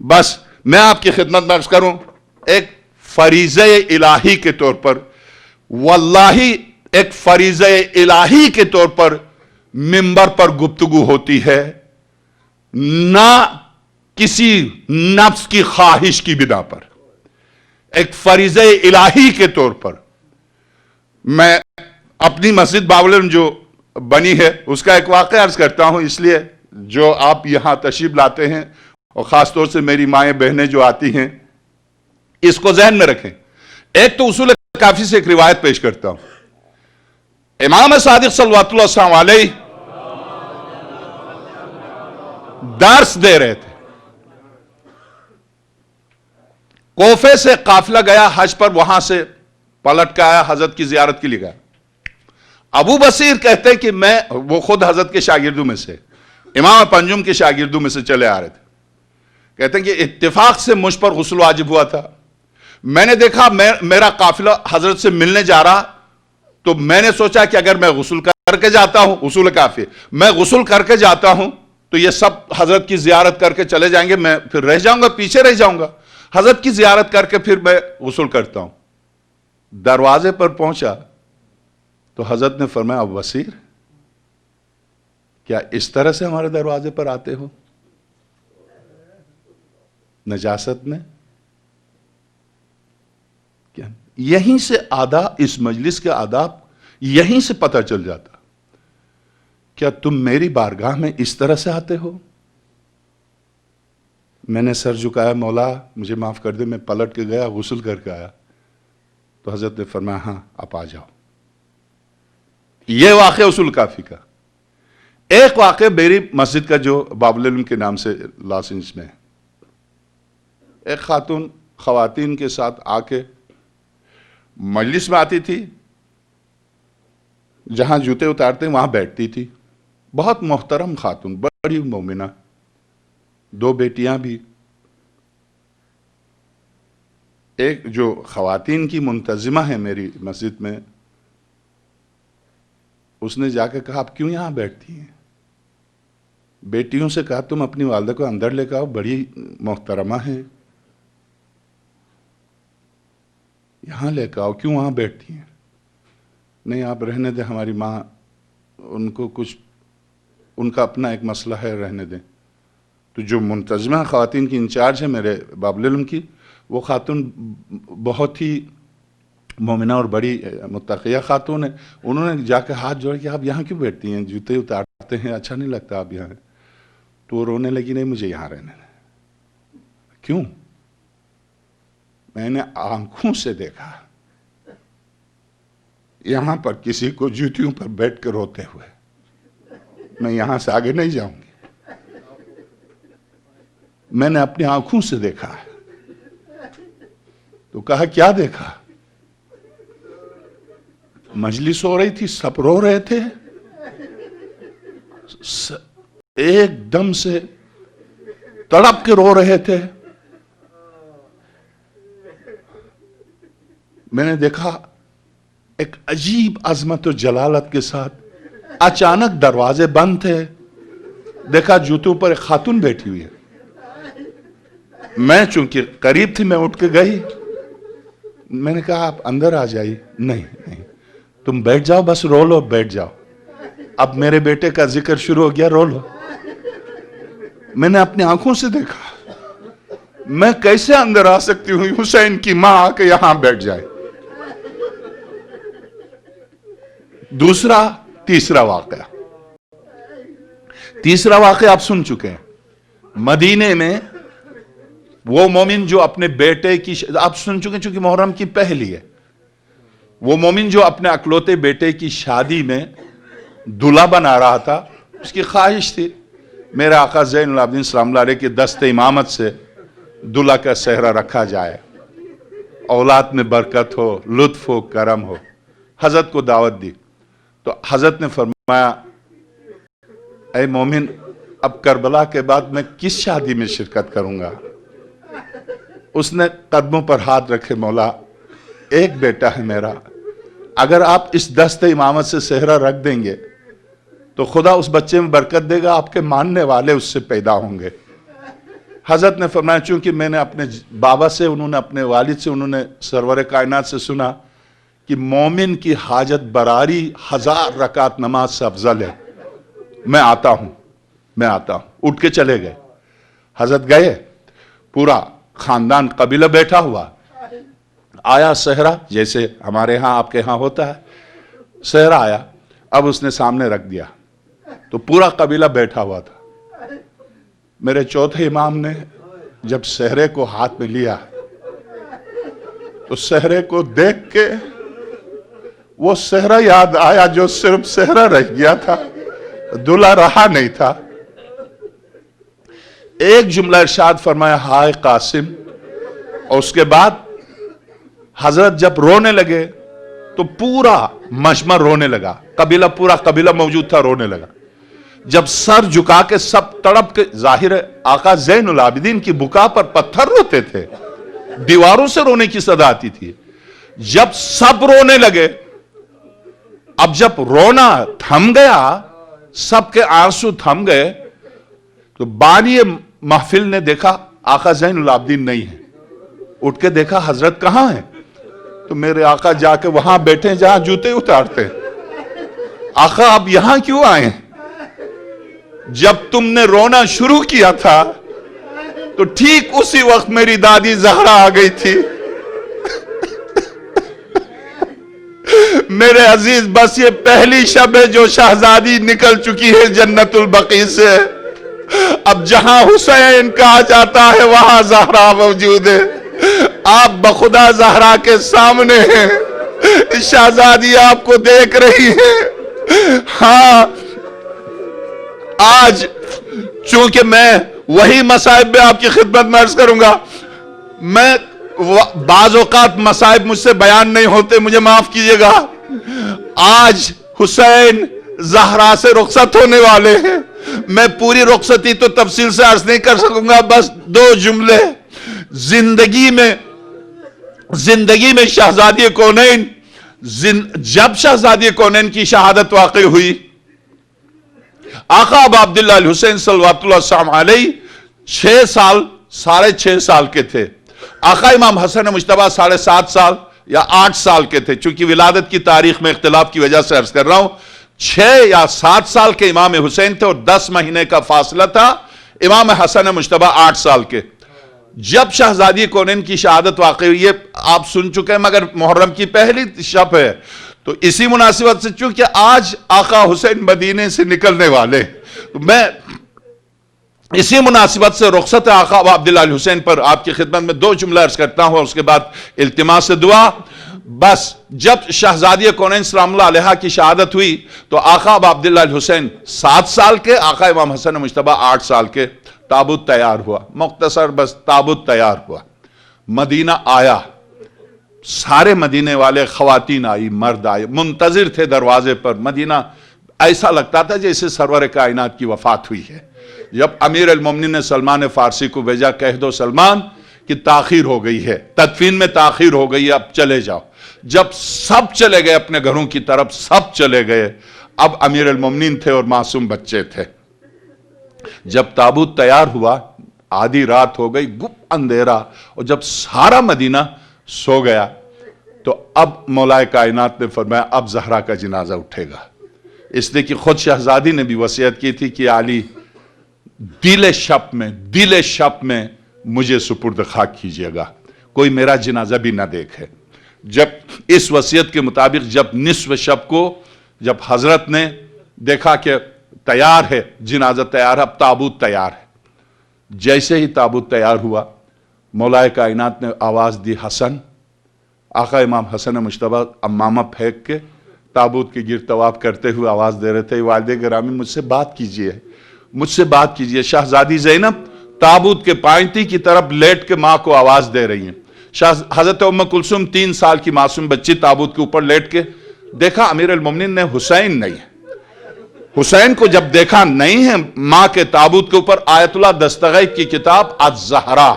S1: بس میں آپ کی خدمت میں عرض کروں، ایک فریضہ الہی کے طور پر، واللہ ایک فریضہ الہی کے طور پر منبر پر گفتگو ہوتی ہے، نہ کسی نفس کی خواہش کی بنا پر، ایک فریضہ الہی کے طور پر۔ میں اپنی مسجد باولن جو بنی ہے اس کا ایک واقعہ عرض کرتا ہوں، اس لیے جو آپ یہاں تشریف لاتے ہیں اور خاص طور سے میری مائیں بہنیں جو آتی ہیں اس کو ذہن میں رکھیں۔ ایک تو اصول کافی سے ایک روایت پیش کرتا ہوں، امام صادق صلوات اللہ السلام علیہ درس دے رہے تھے، کوفے سے قافلہ گیا حج پر، وہاں سے پلٹ کے آیا، حضرت کی زیارت کے لیے گیا۔ ابو بصیر کہتے کہ وہ خود حضرت کے شاگردوں میں سے، امام پنجم کے شاگردوں میں سے چلے آ رہے تھے، کہتے ہیں کہ اتفاق سے مجھ پر غسل واجب ہوا تھا، میں نے دیکھا میرا قافلہ حضرت سے ملنے جا رہا، تو میں نے سوچا کہ اگر میں غسل کر کے جاتا ہوں، اصول کافی، میں غسل کر کے جاتا ہوں تو یہ سب حضرت کی زیارت کر کے چلے جائیں گے، میں پھر رہ جاؤں گا، پیچھے رہ جاؤں گا، حضرت کی زیارت کر کے پھر میں غسل کرتا ہوں۔ دروازے پر پہنچا تو حضرت نے فرمایا، ابو بصیر کیا اس طرح سے ہمارے دروازے پر آتے ہو نجاست میں؟ کیا یہیں سے آداب، اس مجلس کے آداب یہیں سے پتہ چل جاتا، کیا تم میری بارگاہ میں اس طرح سے آتے ہو؟ میں نے سر جھکایا، مولا مجھے معاف کر دے، میں پلٹ کے گیا، غسل کر کے آیا۔ تو حضرت نے فرمایا، ہاں آپ آ جاؤ۔ یہ واقعہ اصول کافی کا۔ ایک واقعہ میری مسجد کا جو باب العلم کے نام سے لاس اینجلس میں ہے، ایک خاتون خواتین کے ساتھ آ کے مجلس میں آتی تھی، جہاں جوتے اتارتے وہاں بیٹھتی تھی، بہت محترم خاتون، بڑی مومنہ، 2 بیٹیاں بھی۔ ایک جو خواتین کی منتظمہ ہے میری مسجد میں، اس نے جا کے کہا، آپ کیوں یہاں بیٹھتی ہیں؟ بیٹیوں سے کہا، تم اپنی والدہ کو اندر لے کے آؤ، بڑی محترمہ ہیں، یہاں لے کے آؤ، کیوں وہاں بیٹھتی ہیں؟ نہیں آپ رہنے دیں، ہماری ماں، ان کو کچھ، ان کا اپنا ایک مسئلہ ہے، رہنے دیں۔ تو جو منتظمہ خواتین کی انچارج ہے میرے باب العلم کی، وہ خاتون بہت ہی مومنہ اور بڑی متقیہ خاتون ہے، انہوں نے جا کے ہاتھ جوڑ کے، آپ یہاں کیوں بیٹھتی ہیں؟ جوتے اتارتے ہیں، اچھا نہیں لگتا آپ یہاں؟ تو وہ رونے لگی، نہیں مجھے یہاں رہنے دیں۔ کیوں؟ میں نے آنکھوں سے دیکھا یہاں پر کسی کو جوتیوں پر بیٹھ کر روتے ہوئے، میں یہاں سے آگے نہیں جاؤں گی، میں نے اپنی آنکھوں سے دیکھا۔ تو کہا، کیا دیکھا؟ مجلس ہو رہی تھی، سب رو رہے تھے، ایک دم سے تڑپ کے رو رہے تھے، میں نے دیکھا ایک عجیب عظمت و جلالت کے ساتھ اچانک دروازے بند تھے، دیکھا جوتوں پر ایک خاتون بیٹھی ہوئی ہے. میں چونکہ قریب تھی، میں اٹھ کے گئی. میں نے کہا آپ اندر آ جائیے. نہیں تم بیٹھ جاؤ، بس رو لو، بیٹھ جاؤ. اب میرے بیٹے کا ذکر شروع ہو گیا، رو لو. میں نے اپنی آنکھوں سے دیکھا میں کیسے اندر آ سکتی ہوں، حسین کی ماں آ کے یہاں بیٹھ جائے. تیسرا واقعہ آپ سن چکے ہیں. مدینے میں وہ مومن جو اپنے بیٹے کی آپ سن چکے ہیں، چونکہ محرم کی پہلی ہے. وہ مومن جو اپنے اکلوتے بیٹے کی شادی میں دلہا بنا رہا تھا، اس کی خواہش تھی میرے آقا زین العابدین سلام اللہ علیہ کی دست امامت سے دلہا کا صحرا رکھا جائے، اولاد میں برکت ہو، لطف ہو، کرم ہو. حضرت کو دعوت دی تو حضرت نے فرمایا اے مومن، اب کربلا کے بعد میں کس شادی میں شرکت کروں گا؟ اس نے قدموں پر ہاتھ رکھے، مولا ایک بیٹا ہے میرا، اگر آپ اس دست امامت سے صحرا رکھ دیں گے تو خدا اس بچے میں برکت دے گا، آپ کے ماننے والے اس سے پیدا ہوں گے. حضرت نے فرمایا چونکہ میں نے اپنے بابا سے، انہوں نے اپنے والد سے، انہوں نے سرور کائنات سے سنا کہ مومن کی حاجت براری 1000 رکعت نماز سے افضل ہے، میں آتا ہوں. اٹھ کے چلے گئے. حضرت گئے، پورا خاندان قبیلہ بیٹھا ہوا. آیا صحرا، جیسے ہمارے ہاں آپ کے ہاں ہوتا ہے، صحرا آیا. اب اس نے سامنے رکھ دیا تو پورا قبیلہ بیٹھا ہوا تھا. میرے چوتھے امام نے جب صحرے کو ہاتھ میں لیا تو صحرے کو دیکھ کے وہ صحرا یاد آیا جو صرف صحرا رہ گیا تھا، دلہا رہا نہیں تھا. ایک جملہ ارشاد فرمایا، ہائے قاسم. اور اس کے بعد حضرت جب رونے لگے تو پورا مجمع رونے لگا، پورا قبیلہ موجود تھا، رونے لگا. جب سر جھکا کے سب تڑپ کے، ظاہر ہے آقا زین العابدین کی بکا پر پتھر روتے تھے، دیواروں سے رونے کی صدا آتی تھی. جب سب رونے لگے، اب جب رونا تھم گیا، سب کے آنسو تھم گئے، تو بانی محفل نے دیکھا آقا زین العابدین نہیں ہے. اٹھ کے دیکھا حضرت کہاں ہیں؟ تو میرے آقا جا کے وہاں بیٹھے جہاں جوتے اتارتے. آقا آپ یہاں کیوں آئے؟ جب تم نے رونا شروع کیا تھا تو ٹھیک اسی وقت میری دادی زہرا آ گئی تھی. میرے عزیز، بس یہ پہلی شب ہے جو شہزادی نکل چکی ہے جنت البقیع سے. اب جہاں حسین کہا جاتا ہے وہاں زہرا موجود ہے. آپ بخدا زہرا کے سامنے ہیں، شہزادی آپ کو دیکھ رہی ہے. ہاں، آج چونکہ میں وہی مصائب میں آپ کی خدمت میں عرض کروں گا، میں بعض اوقات مصائب مجھ سے بیان نہیں ہوتے، مجھے معاف کیجئے گا. آج حسین زہرا سے رخصت ہونے والے ہیں. میں پوری رخصتی تو تفصیل سے عرض نہیں کر سکوں گا، بس 2 جملے. زندگی میں شہزادی کونین، جب شہزادی کونین کی شہادت واقع ہوئی، آقا ابا عبداللہ الحسین صلوات اللہ السلام علیہ 6.5 سال کے تھے. آقا امام حسن مجتبیٰ 7.5 سال یا 8 سال کے تھے، چونکہ ولادت کی تاریخ میں اختلاف کی وجہ سے عرض کر رہا ہوں. 6 یا 7 سال کے امام حسین تھے اور 10 مہینے کا فاصلہ تھا امام حسن مجتبیٰ 8 سال کے. جب شہزادی کونین کی شہادت واقع ہوئی، یہ آپ سن چکے ہیں، مگر محرم کی پہلی شب ہے، تو اسی مناسبت سے چونکہ آج آقا حسین مدینے سے نکلنے والے، تو میں اسی مناسبت سے رخصت آقا عبداللہ الحسین پر آپ کی خدمت میں 2 جملہ عرض کرتا ہوں اور اس کے بعد التماس سے دعا. بس جب شہزادی کونین سلام اللہ علیہ کی شہادت ہوئی تو آقا عبداللہ الحسین 7 سال کے، آقا امام حسن مجتبیٰ 8 سال کے. تابوت تیار ہوا، مختصر بس تابوت تیار ہوا، مدینہ آیا. سارے مدینے والے، خواتین آئی، مرد آئے، منتظر تھے دروازے پر. مدینہ ایسا لگتا تھا جیسے سرور کائنات کی وفات ہوئی ہے. جب امیر المومنین نے سلمان فارسی کو بھیجا، کہہ دو سلمان کہ تاخیر ہو گئی ہے، تدفین میں تاخیر ہو گئی ہے، اب چلے جاؤ۔ جب سب چلے گئے اپنے گھروں کی طرف، سب چلے گئے، اب امیر المومنین تھے اور معصوم بچے تھے۔ جب تابوت تیار ہوا، آدھی رات ہو گئی، گپ اندھیرا، اور جب سارا مدینہ سو گیا تو اب مولا کائنات نے فرمایا اب زہرا کا جنازہ اٹھے گا، اس لیے کہ خود شہزادی نے بھی وصیت کی تھی کہ علی دل شب میں مجھے سپرد خاک کیجئے گا، کوئی میرا جنازہ بھی نہ دیکھے۔ جب اس وصیت کے مطابق جب نصف شب کو جب حضرت نے دیکھا کہ تیار ہے جنازہ، تیار ہے، اب تابوت تیار ہے، جیسے ہی تابوت تیار ہوا مولا کائنات نے آواز دی حسن، آقا امام حسن مجتبی امامہ پھینک کے تابوت کے گرد طواف کرتے ہوئے آواز دے رہے تھے، والد گرامی مجھ سے بات کیجئے، مجھ سے بات کیجئے۔ شہزادی زینب تابوت کے پائنتی کی طرف لیٹ کے ماں کو آواز دے رہی ہیں۔ حضرت ام کلثوم 3 سال کی معصوم بچی تابوت کے اوپر لیٹ کے دیکھا امیر المومنین نے حسین نہیں ہے، حسین کو جب دیکھا نہیں ہے ماں کے تابوت کے اوپر، آیت اللہ دستغیث کی کتاب الزہرا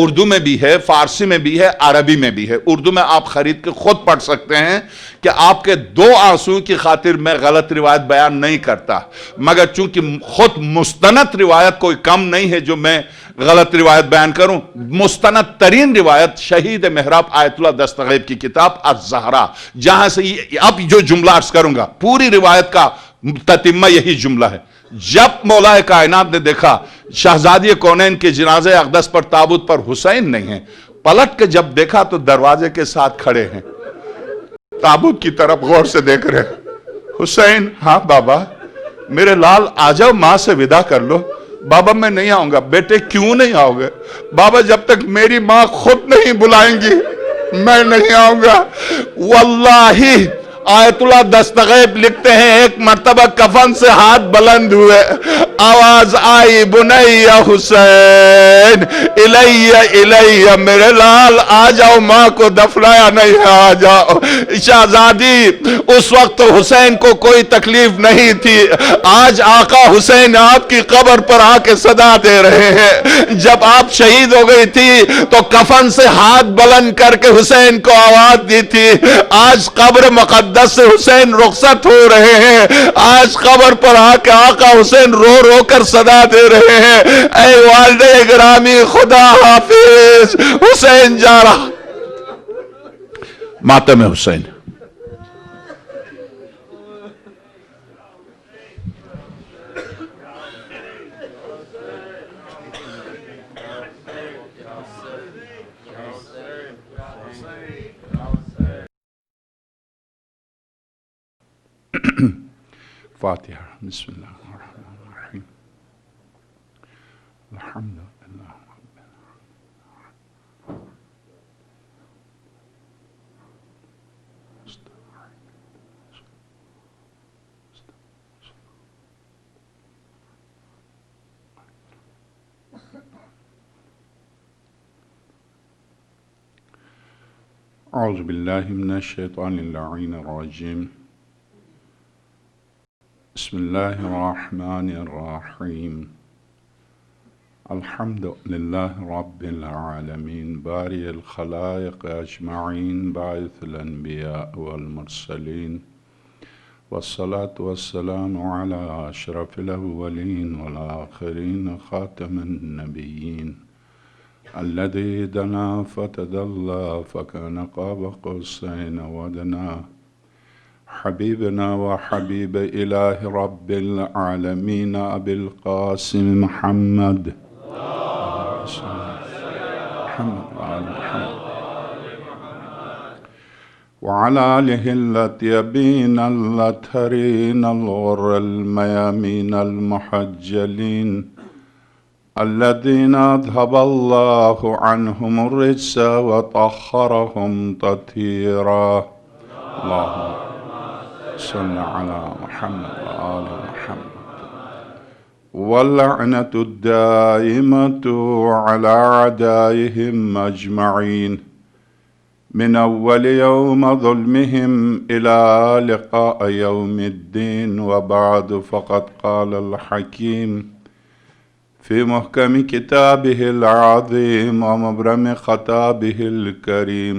S1: اردو میں بھی ہے، فارسی میں بھی ہے، عربی میں بھی ہے۔ اردو میں آپ خرید کے خود پڑھ سکتے ہیں کہ آپ کے 2 آنسوؤں کی خاطر میں غلط روایت بیان نہیں کرتا، مگر چونکہ خود مستند روایت کوئی کم نہیں ہے جو میں غلط روایت بیان کروں۔ مستند ترین روایت شہید محراب آیت اللہ دستغیث کی کتاب الزہرا، جہاں سے اب جو جملہ عرض کروں گا پوری روایت کا تتمہ یہی جملہ ہے۔ جب مولا کائنات نے دیکھا شہزادی کونین کے جنازے اقدس پر تابوت پر حسین نہیں ہے، پلٹ کے جب دیکھا تو دروازے کے ساتھ کھڑے ہیں، تابوت کی طرف غور سے دیکھ رہے ہیں۔ حسین، ہاں بابا میرے لال آ جاؤ، ماں سے ودا کر لو۔ بابا میں نہیں آؤں گا۔ بیٹے کیوں نہیں آؤ گے؟ بابا جب تک میری ماں خود نہیں بلائیں گی میں نہیں آؤں گا۔ واللہ آیت اللہ دستغیث لکھتے ہیں ایک مرتبہ کفن سے ہاتھ بلند ہوئے، آواز آئی بنی حسین الیہ، میرے لال آ جاؤ، ماں کو دفنایا نہیں ہے، آ جاؤ۔ شہزادی اس وقت حسین کو کوئی تکلیف نہیں تھی، آج آقا حسین آپ کی قبر پر آ کے صدا دے رہے ہیں۔ جب آپ شہید ہو گئی تھی تو کفن سے ہاتھ بلند کر کے حسین کو آواز دی تھی، آج قبر مقدس سے حسین رخصت ہو رہے ہیں، آج قبر پر آ کے آقا حسین رو رو کر صدا دے رہے ہیں، اے والد گرامی خدا حافظ، حسین جا رہا۔ ماتم حسین۔ فاتحہ۔ بسم اللہ الرحمن الرحیم۔ الحمدللہ رب اعوذ باللہ من الشیطان اللعین الرجیم۔ بسم اللہ الرحمن الرحیم۔ الحمد للہ رب العالمین، باری الخلائق اجمعین، باعث الانبیاء والمرسلین، والصلاة والسلام علی اشرف الاولین والآخرین، خاتم النبیین، الذي دنا فتدلى فكان قاب قوسين ودنا، حبيبنا وحبيب إله رب العالمين أبي القاسم محمد وعلى آله الأطيبين الأطهرين الغر الميامين المحجلين الذين أذهب الله عنهم الرجس وطهرهم تطهيرا، اللهم صل على محمد وآل محمد، واللعنة الدائمة على أعدائهم أجمعين من أول يوم ظلمهم إلى لقاء يوم الدين، وبعد، فقد قال الحكيم في محكم كتابه العظيم ومبرم خطابه الكريم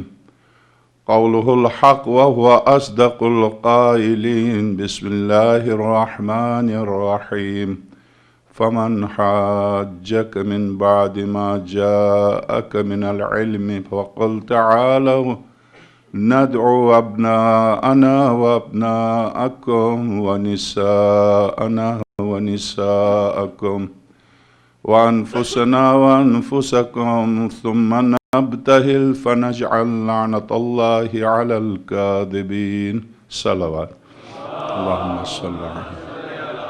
S1: قوله الحق وهو أصدق القائلين بسم الله الرحمن الرحيم فمن حاجك من بعد ما جاءك من العلم فقل تعالوا ندعو أبناءنا وأبناءكم ونساءنا ونساءكم وأنفسنا وأنفسكم ثم نبتهل فنجعل لعنة الله على الكاذبين صلوات اللهم صل على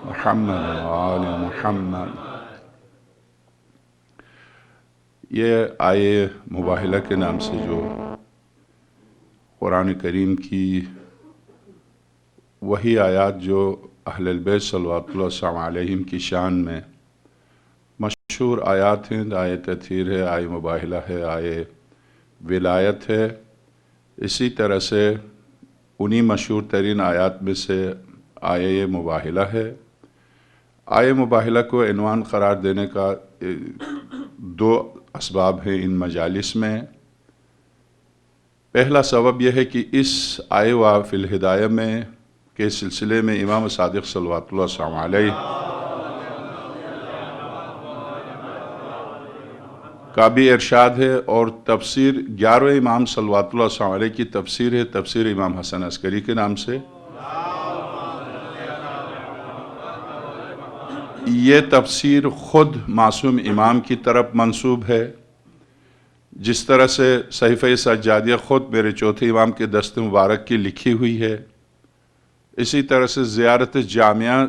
S1: محمد وآل محمد. یہ آیے مباہلہ کے نام سے جو قرآن کریم کی وہی آیات جو اہل البیت صلوات اللہ علیہم کی شان میں مشہور آیات ہیں، آیے تطہیر ہے، آیے مباہلہ ہے، آیے ولایت ہے، اسی طرح سے انہی مشہور ترین آیات میں سے آیے مباہلہ ہے۔ آیے مباہلہ کو عنوان قرار دینے کا دو اسباب ہیں ان مجالس میں۔ پہلا سبب یہ ہے کہ اس آیے و فی الہدایہ میں کے سلسلے میں امام صادق صلوات اللہ علیہ کا بھی ارشاد ہے، اور تفسیر 11 امام صلوات اللہ علیہ کی تفسیر ہے، تفسیر امام حسن عسکری کے نام سے۔ یہ تفسیر خود معصوم امام کی طرف منسوب ہے، جس طرح سے صحیفہ سجادیہ خود میرے چوتھے امام کے دست مبارک کی لکھی ہوئی ہے، اسی طرح سے زیارت جامعہ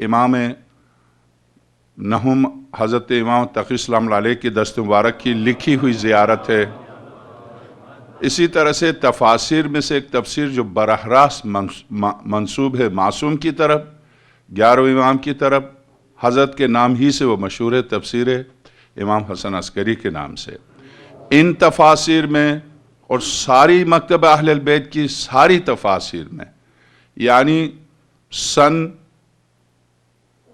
S1: امام نہم حضرت امام تقی السلام علیہ کی دست مبارک کی لکھی ہوئی زیارت ہے۔ اسی طرح سے تفاسیر میں سے ایک تفسیر جو براہ راست منسوب ہے معصوم کی طرف، 11 امام کی طرف، حضرت کے نام ہی سے وہ مشہور ہے، تفسیر امام حسن عسکری کے نام سے۔ ان تفاسیر میں اور ساری مکتبہ اہل البیت کی ساری تفاسیر میں، یعنی سن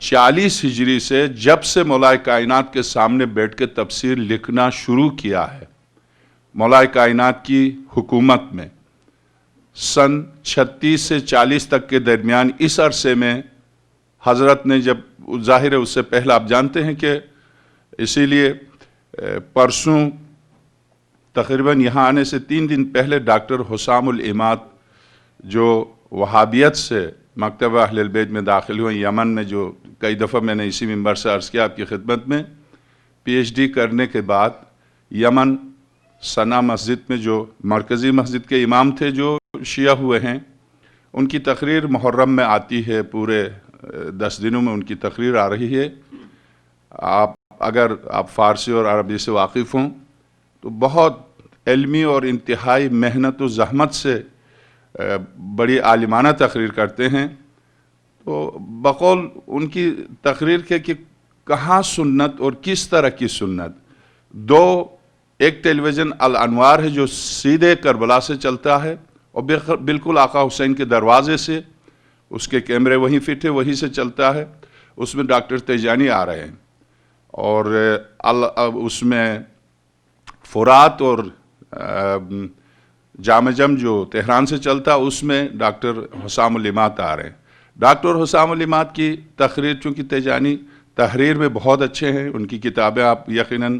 S1: 40 ہجری سے جب سے مولا کائنات کے سامنے بیٹھ کے تفسیر لکھنا شروع کیا ہے مولا کائنات کی حکومت میں، سن 36 سے 40 تک کے درمیان اس عرصے میں حضرت نے، جب ظاہر ہے اس سے پہلے آپ جانتے ہیں کہ اسی لیے پرسوں تقریباً یہاں آنے سے 3 دن پہلے ڈاکٹر حسام الاماد جو وہابیت سے مکتبہ اہل البیت میں داخل ہوئے یمن میں، جو کئی دفعہ میں نے اسی منبر سے عرض کیا آپ کی خدمت میں، پی ایچ ڈی کرنے کے بعد یمن سنا مسجد میں جو مرکزی مسجد کے امام تھے جو شیعہ ہوئے ہیں، ان کی تقریر محرم میں آتی ہے، پورے 10 دنوں میں ان کی تقریر آ رہی ہے۔ اگر آپ فارسی اور عربی سے واقف ہوں تو بہت علمی اور انتہائی محنت و زحمت سے بڑی عالمانہ تقریر کرتے ہیں۔ تو بقول ان کی تقریر کے کہ کہاں سنت اور کس طرح کی سنت، ایک ٹیلی ویژن الانوار ہے جو سیدھے کربلا سے چلتا ہے اور بالکل آقا حسین کے دروازے سے، اس کے کیمرے وہیں فٹ ہے، وہیں سے چلتا ہے، اس میں ڈاکٹر تیجانی آ رہے ہیں، اور اس میں فرات اور جامع جم جو تہران سے چلتا، اس میں ڈاکٹر حسام الاماد آ رہے ہیں۔ ڈاکٹر حسام الاماد کی تقریر، چونکہ تیجانی تحریر میں بہت اچھے ہیں، ان کی کتابیں آپ یقیناً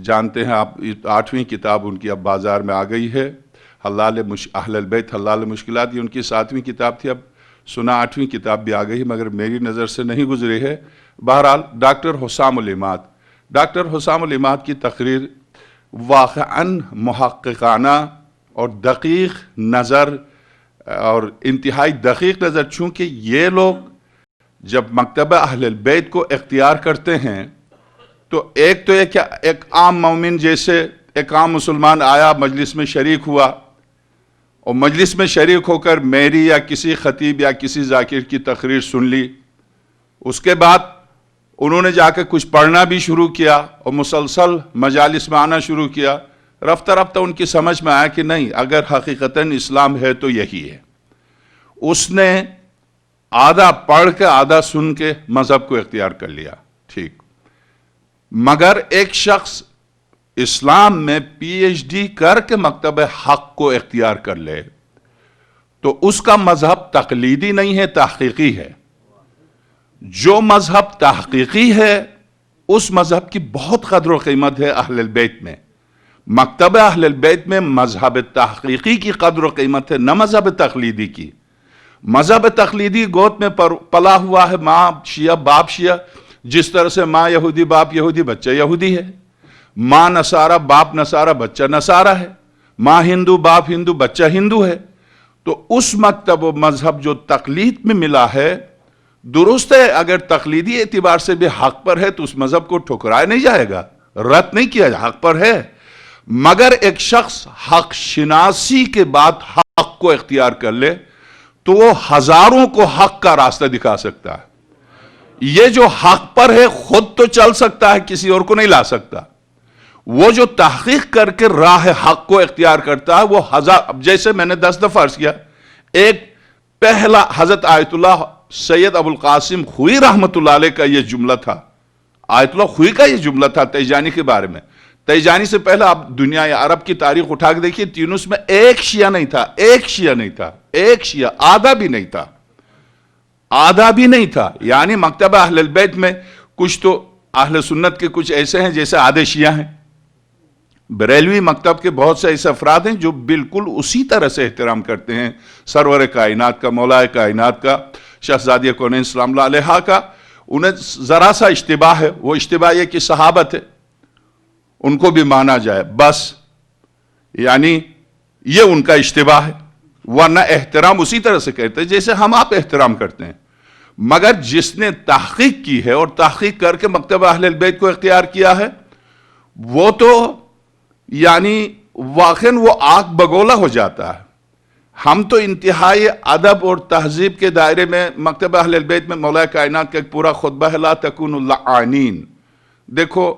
S1: جانتے ہیں، آپ 8ویں کتاب ان کی اب بازار میں آ گئی ہے، اہل البیت حلال مشکلات، یہ ان کی 7ویں کتاب تھی، اب سنا 8ویں کتاب بھی آ گئی، مگر میری نظر سے نہیں گزری ہے۔ بہرحال ڈاکٹر حسام الاماد کی تقریر واقعاً محققانہ اور دقیق نظر اور انتہائی دقیق نظر، چونکہ یہ لوگ جب مکتبہ اہل البیت کو اختیار کرتے ہیں تو یہ کہ ایک عام مومن جیسے ایک عام مسلمان آیا، مجلس میں شریک ہوا، اور مجلس میں شریک ہو کر میری یا کسی خطیب یا کسی ذاکر کی تقریر سن لی، اس کے بعد انہوں نے جا کے کچھ پڑھنا بھی شروع کیا اور مسلسل مجالس میں آنا شروع کیا۔ رفتہ رفتہ ان کی سمجھ میں آیا کہ نہیں، اگر حقیقتاً اسلام ہے تو یہی ہے۔ اس نے آدھا پڑھ کے آدھا سن کے مذہب کو اختیار کر لیا، ٹھیک۔ مگر ایک شخص اسلام میں پی ایچ ڈی کر کے مکتب حق کو اختیار کر لے تو اس کا مذہب تقلیدی نہیں ہے، تحقیقی ہے۔ جو مذہب تحقیقی ہے اس مذہب کی بہت قدر و قیمت ہے اہل البیت میں۔ مکتب اہل البیت میں مذہب تحقیقی کی قدر و قیمت ہے، نہ مذہب تقلیدی کی۔ مذہب تقلیدی گود میں پلا ہوا ہے، ماں شیعہ باپ شیعہ، جس طرح سے ماں یہودی باپ یہودی بچہ یہودی ہے، ماں نصارہ باپ نصارہ بچہ نصارہ ہے، ماں ہندو باپ ہندو بچہ ہندو ہے۔ تو اس مکتب و مذہب جو تقلید میں ملا ہے، درست ہے، اگر تقلیدی اعتبار سے بھی حق پر ہے تو اس مذہب کو ٹھکرایا نہیں جائے گا، رد نہیں کیا جائے، حق پر ہے۔ مگر ایک شخص حق شناسی کے بعد حق کو اختیار کر لے تو وہ ہزاروں کو حق کا راستہ دکھا سکتا ہے۔ یہ جو حق پر ہے خود تو چل سکتا ہے، کسی اور کو نہیں لا سکتا۔ وہ جو تحقیق کر کے راہ حق کو اختیار کرتا ہے وہ جیسے میں نے 10 دفعہ عرض کیا، ایک پہلا حضرت آیت اللہ سید ابو القاسم خوئی رحمت اللہ علیہ کا یہ جملہ تھا، آیت اللہ خوئی کا یہ جملہ تھا تیجانی کے بارے میں۔ تیجانی سے پہلے آپ دنیا عرب کی تاریخ اٹھا کے دیکھیے، تینوس میں ایک شیعہ نہیں تھا، ایک شیعہ نہیں تھا، ایک شیعہ آدھا بھی نہیں تھا، آدھا بھی نہیں تھا۔ یعنی مکتبہ اہل البیت میں کچھ تو اہل سنت کے کچھ ایسے ہیں جیسے آدھے شیعہ ہیں، بریلوی مکتب کے بہت سے ایسے افراد ہیں جو بالکل اسی طرح سے احترام کرتے ہیں سرور کائنات کا، مولا کائنات کا، شہزادی کونین سلام اللہ علیہا کا۔ انہیں ذرا سا اشتباہ ہے، وہ اشتباہ یہ کہ صحابت ہے، ان کو بھی مانا جائے بس، یعنی یہ ان کا اشتباہ ہے، ورنہ احترام اسی طرح سے کرتے ہیں جیسے ہم آپ احترام کرتے ہیں۔ مگر جس نے تحقیق کی ہے اور تحقیق کر کے مکتبہ اہل البیت کو اختیار کیا ہے، وہ تو یعنی واقعاً وہ آگ بگولا ہو جاتا ہے۔ ہم تو انتہائی ادب اور تہذیب کے دائرے میں مکتبہ اہل البیت میں مولا کائنات کا ایک پورا خطبہ ہے، لا تکونوا لعانین، دیکھو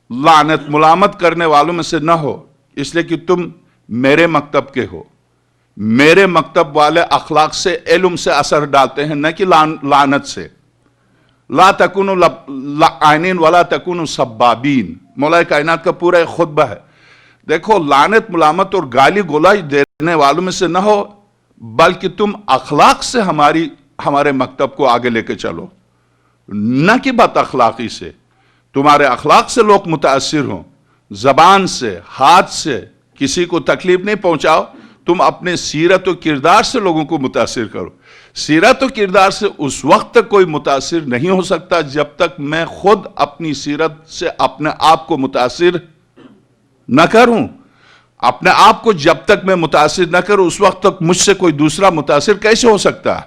S1: لعنت ملامت کرنے والوں میں سے نہ ہو، اس لیے کہ تم میرے مکتب کے ہو۔ میرے مکتب والے اخلاق سے، علم سے اثر ڈالتے ہیں، نہ کہ لعنت سے۔ لا تکونوا لعانین ولا تکونوا سبابین، مولا کائنات کا پورا ایک خطبہ ہے۔ دیکھو لعنت ملامت اور گالی گلوچ دینے والوں میں سے نہ ہو، بلکہ تم اخلاق سے ہمارے مکتب کو آگے لے کے چلو، نہ کہ بد اخلاقی سے۔ تمہارے اخلاق سے لوگ متاثر ہوں، زبان سے، ہاتھ سے کسی کو تکلیف نہیں پہنچاؤ، تم اپنے سیرت و کردار سے لوگوں کو متاثر کرو۔ سیرت و کردار سے اس وقت تک کوئی متاثر نہیں ہو سکتا جب تک میں خود اپنی سیرت سے اپنے آپ کو متاثر نہ کروں۔ اپنے آپ کو جب تک میں متاثر نہ کروں اس وقت تک مجھ سے کوئی دوسرا متاثر کیسے ہو سکتا ہے؟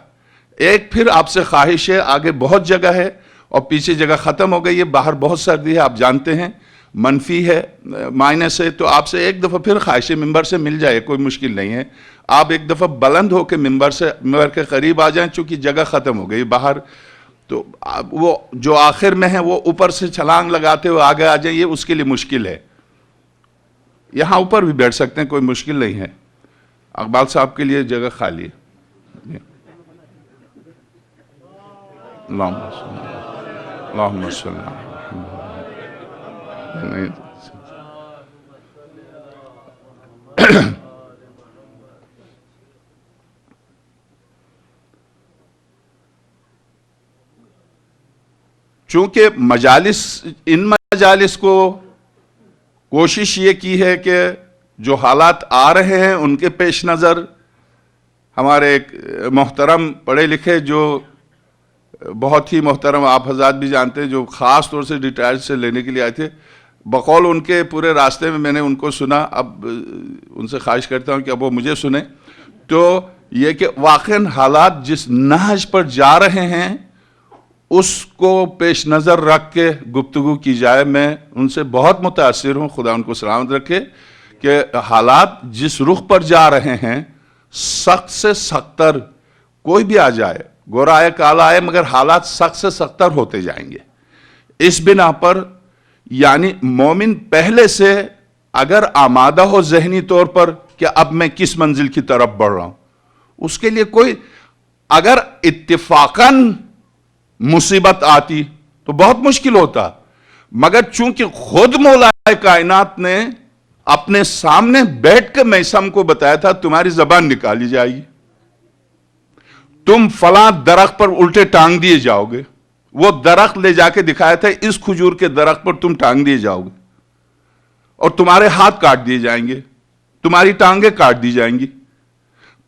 S1: ایک پھر آپ سے خواہش ہے، آگے بہت جگہ ہے اور پیچھے جگہ ختم ہو گئی ہے، باہر بہت سردی ہے، آپ جانتے ہیں، منفی ہے، مائنس ہے، تو آپ سے ایک دفعہ پھر خواہش ممبر سے مل جائے، کوئی مشکل نہیں ہے۔ آپ ایک دفعہ بلند ہو کے ممبر کے قریب آ جائیں، چونکہ جگہ ختم ہو گئی باہر، تو وہ جو آخر میں ہے وہ اوپر سے چھلانگ لگاتے ہوئے آگے آ جائیں، یہ اس کے لیے مشکل ہے۔ یہاں اوپر بھی بیٹھ سکتے ہیں، کوئی مشکل نہیں ہے۔ اقبال صاحب کے لیے جگہ خالی ہے۔ اللہم صلی چونکہ ان مجالس کو کوشش یہ کی ہے کہ جو حالات آ رہے ہیں ان کے پیش نظر ہمارے ایک محترم پڑھے لکھے جو بہت ہی محترم آپ حضرات بھی جانتے ہیں، جو خاص طور سے ریٹائر سے لینے کے لیے آئے تھے، بقول ان کے پورے راستے میں نے ان کو سنا، اب ان سے خواہش کرتا ہوں کہ اب وہ مجھے سنیں، تو یہ کہ واقعاً حالات جس نہج پر جا رہے ہیں اس کو پیش نظر رکھ کے گفتگو کی جائے۔ میں ان سے بہت متاثر ہوں، خدا ان کو سلامت رکھے، کہ حالات جس رخ پر جا رہے ہیں، سخت سے سختر کوئی بھی آ جائے، گورا آئے کالا آئے، مگر حالات سخت سے سختر ہوتے جائیں گے۔ اس بنا پر یعنی مومن پہلے سے اگر آمادہ ہو ذہنی طور پر کہ اب میں کس منزل کی طرف بڑھ رہا ہوں، اس کے لیے کوئی اگر اتفاقاً مصیبت آتی تو بہت مشکل ہوتا، مگر چونکہ خود مولا کائنات نے اپنے سامنے بیٹھ کے میثم کو بتایا تھا تمہاری زبان نکالی جائے گی، تم فلاں درخت پر الٹے ٹانگ دیے جاؤ گے، وہ درخت لے جا کے دکھایا تھا اس کھجور کے درخت پر تم ٹانگ دیے جاؤ گے اور تمہارے ہاتھ کاٹ دیے جائیں گے، تمہاری ٹانگیں کاٹ دی جائیں گی۔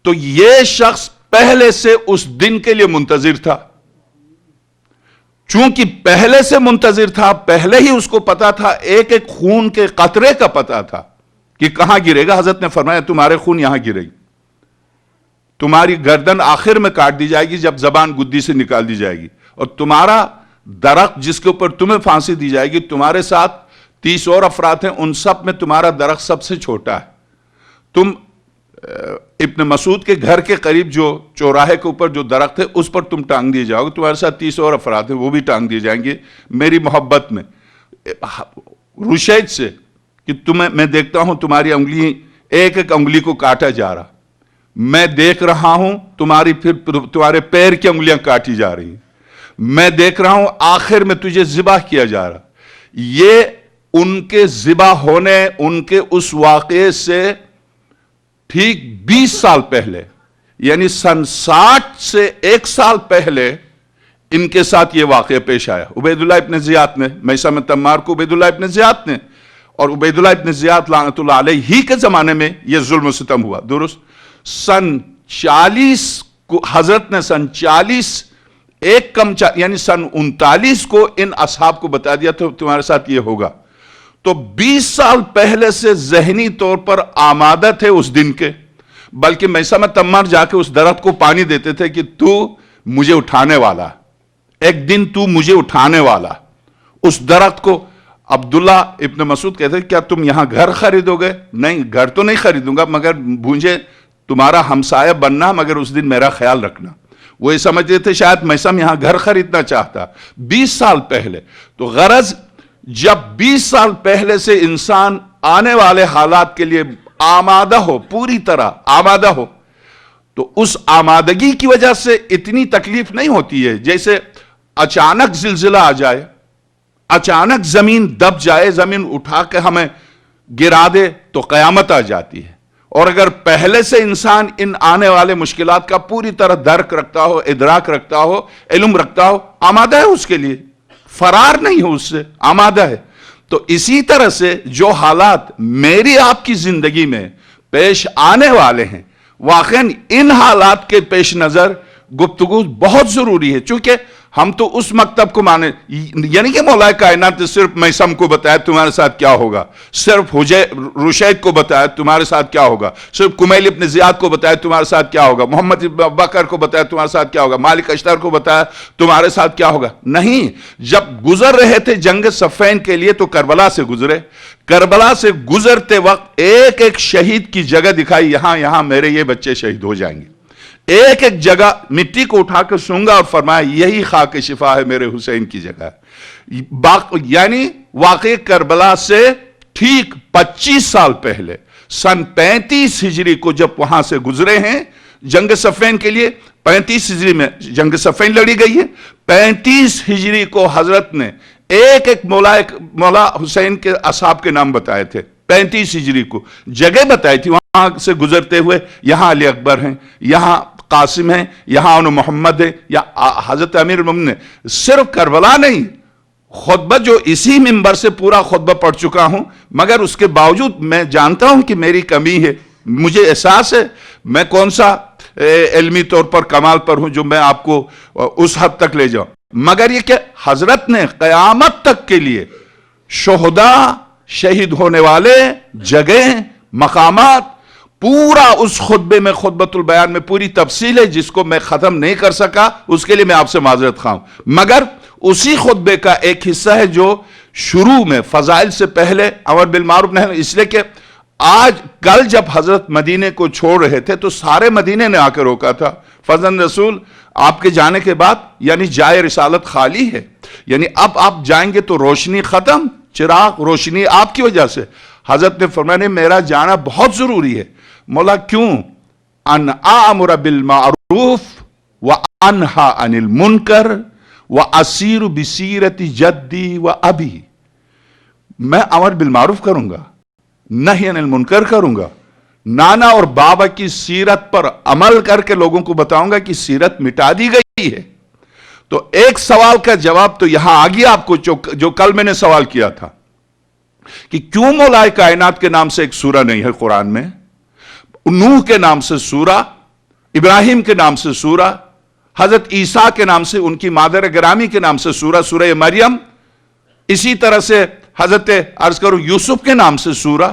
S1: تو یہ شخص پہلے سے اس دن کے لیے منتظر تھا، چونکہ پہلے سے منتظر تھا، پہلے ہی اس کو پتا تھا، ایک ایک خون کے قطرے کا پتا تھا کہ کہاں گرے گا۔ حضرت نے فرمایا تمہارے خون یہاں گرے گی، تمہاری گردن آخر میں کاٹ دی جائے گی جب زبان گدی سے نکال دی جائے گی، اور تمہارا درخت جس کے اوپر تمہیں پھانسی دی جائے گی، تمہارے ساتھ 30 اور افراد ہیں، ان سب میں تمہارا درخت سب سے چھوٹا ہے۔ تم ابن مسعود کے گھر کے قریب جو چوراہے کے اوپر جو درخت ہے اس پر تم ٹانگ دیے جاؤ گے، تمہارے ساتھ 30 اور افراد ہیں، وہ بھی ٹانگ دیے جائیں گے میری محبت میں، رشید سے، کہ میں دیکھتا ہوں تمہاری انگلی ایک ایک انگلی کو کاٹا جا رہا، میں دیکھ رہا ہوں تمہارے پیر کی انگلیاں کاٹی جا رہی ہیں، میں دیکھ رہا ہوں آخر میں تجھے ذبح کیا جا رہا۔ یہ ان کے ذبح ہونے، ان کے اس واقعے سے ٹھیک 20 سال پہلے، یعنی سن 60 سے 1 سال پہلے ان کے ساتھ یہ واقعہ پیش آیا۔ عبیداللہ ابن زیاد نے، میثم تمار کو عبیداللہ ابن زیاد نے، اور عبیداللہ ابن زیاد لعنت اللہ علیہ ہی کے زمانے میں یہ ظلم و ستم ہوا، درست؟ سن 40 کو حضرت نے سن 40 یعنی سن 39 کو ان اصحاب کو بتا دیا تو تمہارے ساتھ یہ ہوگا۔ تو 20 سال پہلے سے ذہنی طور پر آمادہ تھے اس دن کے، بلکہ میثم تمار جا کے اس درخت کو پانی دیتے تھے کہ تو مجھے اٹھانے والا، ایک دن تو مجھے اٹھانے والا۔ اس درخت کو عبداللہ ابن مسعود کہتے ہیں کیا تم یہاں گھر خریدو گے؟ نہیں، گھر تو نہیں خریدوں گا، مگر مجھے تمہارا ہمسایہ بننا، مگر اس دن میرا خیال رکھنا۔ وہ یہ سمجھتے تھے شاید میثم یہاں گھر خریدنا چاہتا 20 سال پہلے۔ تو غرض جب 20 سال پہلے سے انسان آنے والے حالات کے لیے آمادہ ہو، پوری طرح آمادہ ہو، تو اس آمادگی کی وجہ سے اتنی تکلیف نہیں ہوتی ہے جیسے اچانک زلزلہ آ جائے، اچانک زمین دب جائے، زمین اٹھا کے ہمیں گرا دے تو قیامت آ جاتی ہے۔ اور اگر پہلے سے انسان ان آنے والے مشکلات کا پوری طرح درک رکھتا ہو، ادراک رکھتا ہو، علم رکھتا ہو، آمادہ ہے اس کے لیے، فرار نہیں ہو، اس سے آمادہ ہے۔ تو اسی طرح سے جو حالات میری آپ کی زندگی میں پیش آنے والے ہیں، واقعاً ان حالات کے پیش نظر گفتگو بہت ضروری ہے، چونکہ ہم تو اس مکتب کو مانے، یعنی کہ مولا کائنات نے صرف میثم کو بتایا تمہارے ساتھ کیا ہوگا، صرف رشید کو بتایا تمہارے ساتھ کیا ہوگا، صرف کمیل ابن زیاد کو بتایا تمہارے ساتھ کیا ہوگا، محمد ابن بکر کو بتایا تمہارے ساتھ کیا ہوگا، مالک اشتر کو بتایا تمہارے ساتھ کیا ہوگا۔ نہیں، جب گزر رہے تھے جنگ صفین کے لیے تو کربلا سے گزرے، کربلا سے گزرتے وقت ایک ایک شہید کی جگہ دکھائی، یہاں میرے یہ بچے شہید ہو جائیں گے، ایک ایک جگہ مٹی کو اٹھا کر سونگا اور فرمایا یہی خاک شفا ہے میرے حسین کی جگہ۔ یعنی واقع کربلا سے ٹھیک 25 سال پہلے سن 35 ہجری کو جب وہاں سے گزرے ہیں جنگ صفین کے لیے، 35 ہجری میں جنگ صفین لڑی گئی ہے، 35 ہجری کو حضرت نے ایک ایک مولا حسین کے اصحاب کے نام بتائے تھے، 35 ہجری کو جگہ بتائی تھی، وہاں سے گزرتے ہوئے یہاں علی اکبر ہیں، یہاں قاسم ہیں، یہاں انو محمد ہے، یا حضرت امیر المومنین نے صرف کربلا نہیں، خطبہ جو اسی منبر سے پورا خطبہ پڑھ چکا ہوں، مگر اس کے باوجود میں جانتا ہوں کہ میری کمی ہے، مجھے احساس ہے میں کون سا علمی طور پر کمال پر ہوں جو میں آپ کو اس حد تک لے جاؤں، مگر یہ کہ حضرت نے قیامت تک کے لیے شہداء، شہید ہونے والے جگہیں، مقامات، پورا اس خطبے میں، خطبۃ البیان میں پوری تفصیل ہے جس کو میں ختم نہیں کر سکا، اس کے لیے میں آپ سے معذرت خواہ ہوں، مگر اسی خطبے کا ایک حصہ ہے جو شروع میں فضائل سے پہلے امر بالمعروف نہی، اس لیے کہ کل جب حضرت مدینے کو چھوڑ رہے تھے تو سارے مدینے نے آ کے روکا تھا، فضل رسول آپ کے جانے کے بعد یعنی جائے رسالت خالی ہے، یعنی اب آپ جائیں گے تو روشنی ختم، چراغ روشنی آپ کی وجہ سے۔ حضرت نے فرمایا میرا جانا بہت ضروری ہے۔ مولا کیوں؟ ان آمر بالمعروف وانہا عن المنکر واسیر بسیرت جدی و ابی، میں امر بالمعروف کروں گا، نہی عن المنکر کروں گا، نانا اور بابا کی سیرت پر عمل کر کے لوگوں کو بتاؤں گا کہ سیرت مٹا دی گئی ہے۔ تو ایک سوال کا جواب تو یہاں آ گیا آپ کو، جو کل میں نے سوال کیا تھا کہ کیوں مولا کائنات کے نام سے ایک سورہ نہیں ہے قرآن میں، نوح کے نام سے سورہ، ابراہیم کے نام سے سورہ، حضرت عیسیٰ کے نام سے، ان کی مادر گرامی کے نام سے سورہ، سورہ مریم، اسی طرح سے حضرت عرض کروں یوسف کے نام سے سورہ،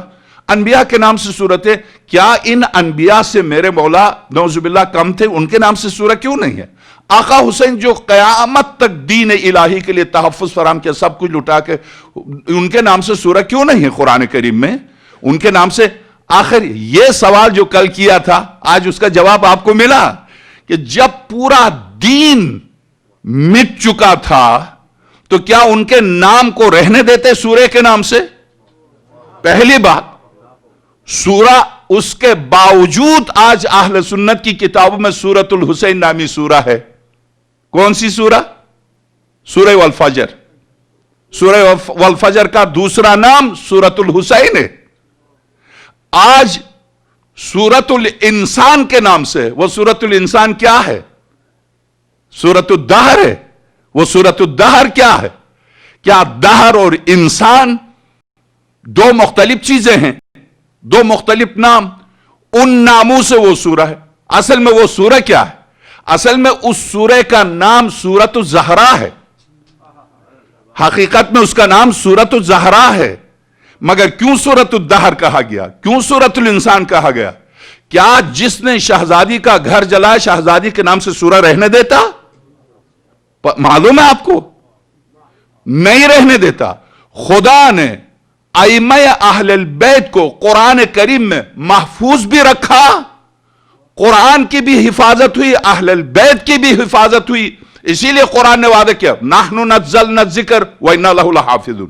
S1: انبیاء کے نام سے سورتیں، کیا ان انبیاء سے میرے مولا نعوذ باللہ کم تھے؟ ان کے نام سے سورہ کیوں نہیں ہے؟ آقا حسین جو قیامت تک دین الہی کے لیے تحفظ فراہم کیا، سب کچھ لٹا کے، ان کے نام سے سورہ کیوں نہیں ہے قرآن کریم میں؟ ان کے نام سے آخر یہ سوال جو کل کیا تھا، آج اس کا جواب آپ کو ملا کہ جب پورا دین مٹ چکا تھا تو کیا ان کے نام کو رہنے دیتے سورہ کے نام سے؟ پہلی بات، سورہ اس کے باوجود آج اہل سنت کی کتابوں میں سورۃ الحسین نامی سورہ ہے۔ کون سی سورہ؟ سورہ والفجر۔ سورہ والفجر کا دوسرا نام سورۃ الحسین ہے۔ آج سورۃ الانسان کے نام سے، وہ سورۃ الانسان کیا ہے؟ سورۃ الدہر ہے۔ وہ سورۃ الدہر کیا ہے؟ کیا دہر اور انسان دو مختلف چیزیں ہیں؟ دو مختلف نام، ان ناموں سے وہ سورہ ہے۔ اصل میں وہ سورہ کیا ہے؟ اصل میں اس سورہ کا نام سورۃ الزہرا ہے۔ حقیقت میں اس کا نام سورۃ الزہرا ہے، مگر کیوں سورۃ الدہر کہا گیا؟ کیوں سورۃ الانسان کہا گیا؟ کیا جس نے شہزادی کا گھر جلایا شہزادی کے نام سے سورہ رہنے دیتا؟ معلوم ہے آپ کو؟ نہیں رہنے دیتا۔ خدا نے ائمہ اہل البیت کو قرآن کریم میں محفوظ بھی رکھا، قرآن کی بھی حفاظت ہوئی، اہل البیت کی بھی حفاظت ہوئی۔ اسی لیے قرآن نے وعدہ کیا، نحن نزلنا الذکر وإنا لہ لحافظون،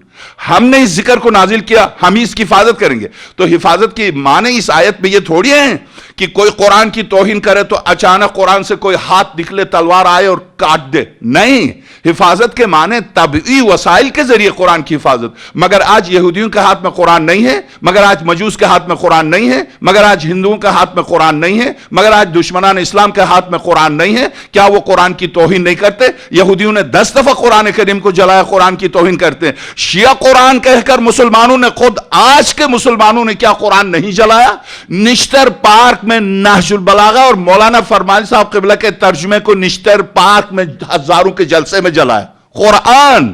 S1: ہم نے اس ذکر کو نازل کیا، ہم ہی اس کی حفاظت کریں گے۔ تو حفاظت کی معنی اس آیت میں یہ تھوڑی ہے کہ کوئی قرآن کی توہین کرے تو اچانک قرآن سے کوئی ہاتھ نکلے، تلوار آئے اور کاٹ دے، نہیں۔ حفاظت کے معنی طبعی وسائل کے ذریعے قرآن کی حفاظت۔ مگر آج یہودیوں کے ہاتھ میں قرآن نہیں ہے، مگر آج مجوس کے ہاتھ میں قرآن نہیں ہے، مگر آج ہندوؤں کے ہاتھ میں قرآن نہیں ہے، مگر آج دشمنان اسلام کے ہاتھ میں قرآن نہیں ہے۔ کیا وہ قرآن کی توہین نہیں کرتے؟ یہودیوں نے 10 دفعہ قرآن کریم کو جلایا، قرآن کی توہین کرتے ہیں۔ شیعہ قرآن کہہ کر مسلمانوں نے، خود آج کے مسلمانوں نے کیا قرآن نہیں جلایا؟ نشتر پارک میں نہج البلاغہ اور مولانا فرمانی صاحب قبلہ کے ترجمے کو نشتر پارک میں ہزاروں کے جلسے میں جلایا قرآن،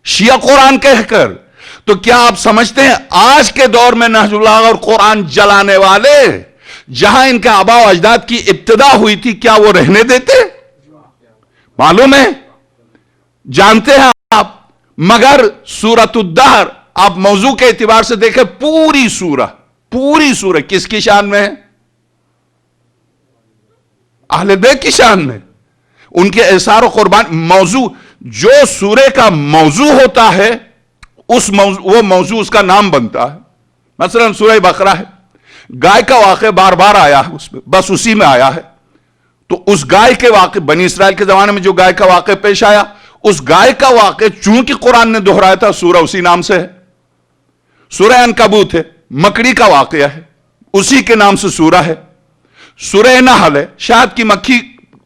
S1: شیعہ قرآن کہہ کر۔ تو کیا آپ سمجھتے ہیں آج کے دور میں نہج البلاغہ اور قرآن جلانے والے، جہاں ان کے آباء و اجداد کی ابتدا ہوئی تھی، کیا وہ رہنے دیتے؟ معلوم ہے، جانتے ہیں آپ۔ مگر سورۃ الدہر آپ موضوع کے اعتبار سے دیکھیں، پوری سورہ کس کی شان میں ہے؟ اہل بیت کی شان میں، ان کے احسار و قربان۔ موضوع جو سورہ کا موضوع ہوتا ہے، وہ موضوع اس کا نام بنتا ہے۔ مثلا سورہ بقرہ ہے، گائے کا واقعہ بار بار آیا ہے اس میں، بس اسی میں آیا ہے۔ تو اس گائے کے واقع، بنی اسرائیل کے زمانے میں جو گائے کا واقعہ پیش آیا، اس گائے کا واقعہ چونکہ قرآن نے دہرایا تھا، سورہ اسی نام سے ہے۔ سورہ عنکبوت ہے، مکڑی کا واقعہ ہے، اسی کے نام سے سورہ ہے۔ سورہ نحل ہے، شہد کی مکھی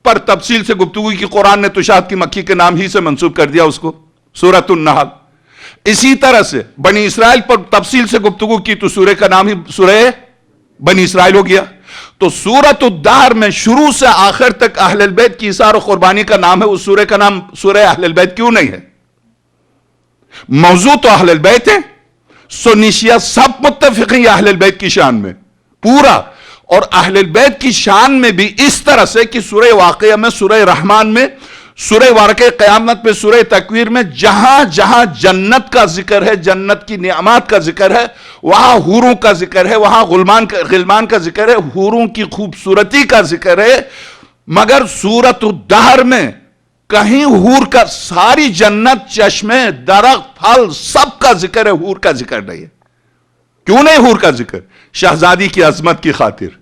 S1: پر تفصیل سے گفتگو کی، قرآن نے تو شہد کی مکھی کے نام ہی سے منسوب کر دیا اس کو، سورۃ النحل۔ اسی طرح سے بنی اسرائیل پر تفصیل سے گفتگو کی تو سورہ کا نام ہی سورہ بنی اسرائیل ہو گیا۔ تو سورۃ الدہر میں شروع سے آخر تک اہل البیت کی اثار و قربانی کا نام ہے، اس سورہ کا نام سورہ اہل البیت کیوں نہیں ہے؟ موضوع تو اہل البیت ہے، سنی شیعہ سب متفق ہیں اہل البیت کی شان میں پورا، اور اہل البیت کی شان میں بھی اس طرح سے کہ سورہ واقعہ میں، سورہ رحمان میں، سورہ واقعہ قیامت میں، سورہ تکویر میں، جہاں جہاں جنت کا ذکر ہے، جنت کی نعمات کا ذکر ہے، وہاں حوروں کا ذکر ہے، وہاں غلمان کا ذکر ہے، حوروں کی خوبصورتی کا ذکر ہے۔ مگر سورۃ الدہر میں کہیں حور کا، ساری جنت، چشمے، درخت، پھل، سب کا ذکر ہے، حور کا ذکر نہیں ہے۔ کیوں نہیں حور کا ذکر؟ شہزادی کی عظمت کی خاطر،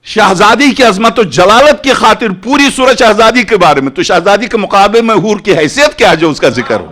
S1: شہزادی کی عظمت و جلالت کی خاطر پوری سورہ شہزادی کے بارے میں، تو شہزادی کے مقابلے میں حور کی حیثیت کیا ہے جو اس کا ذکر ہو؟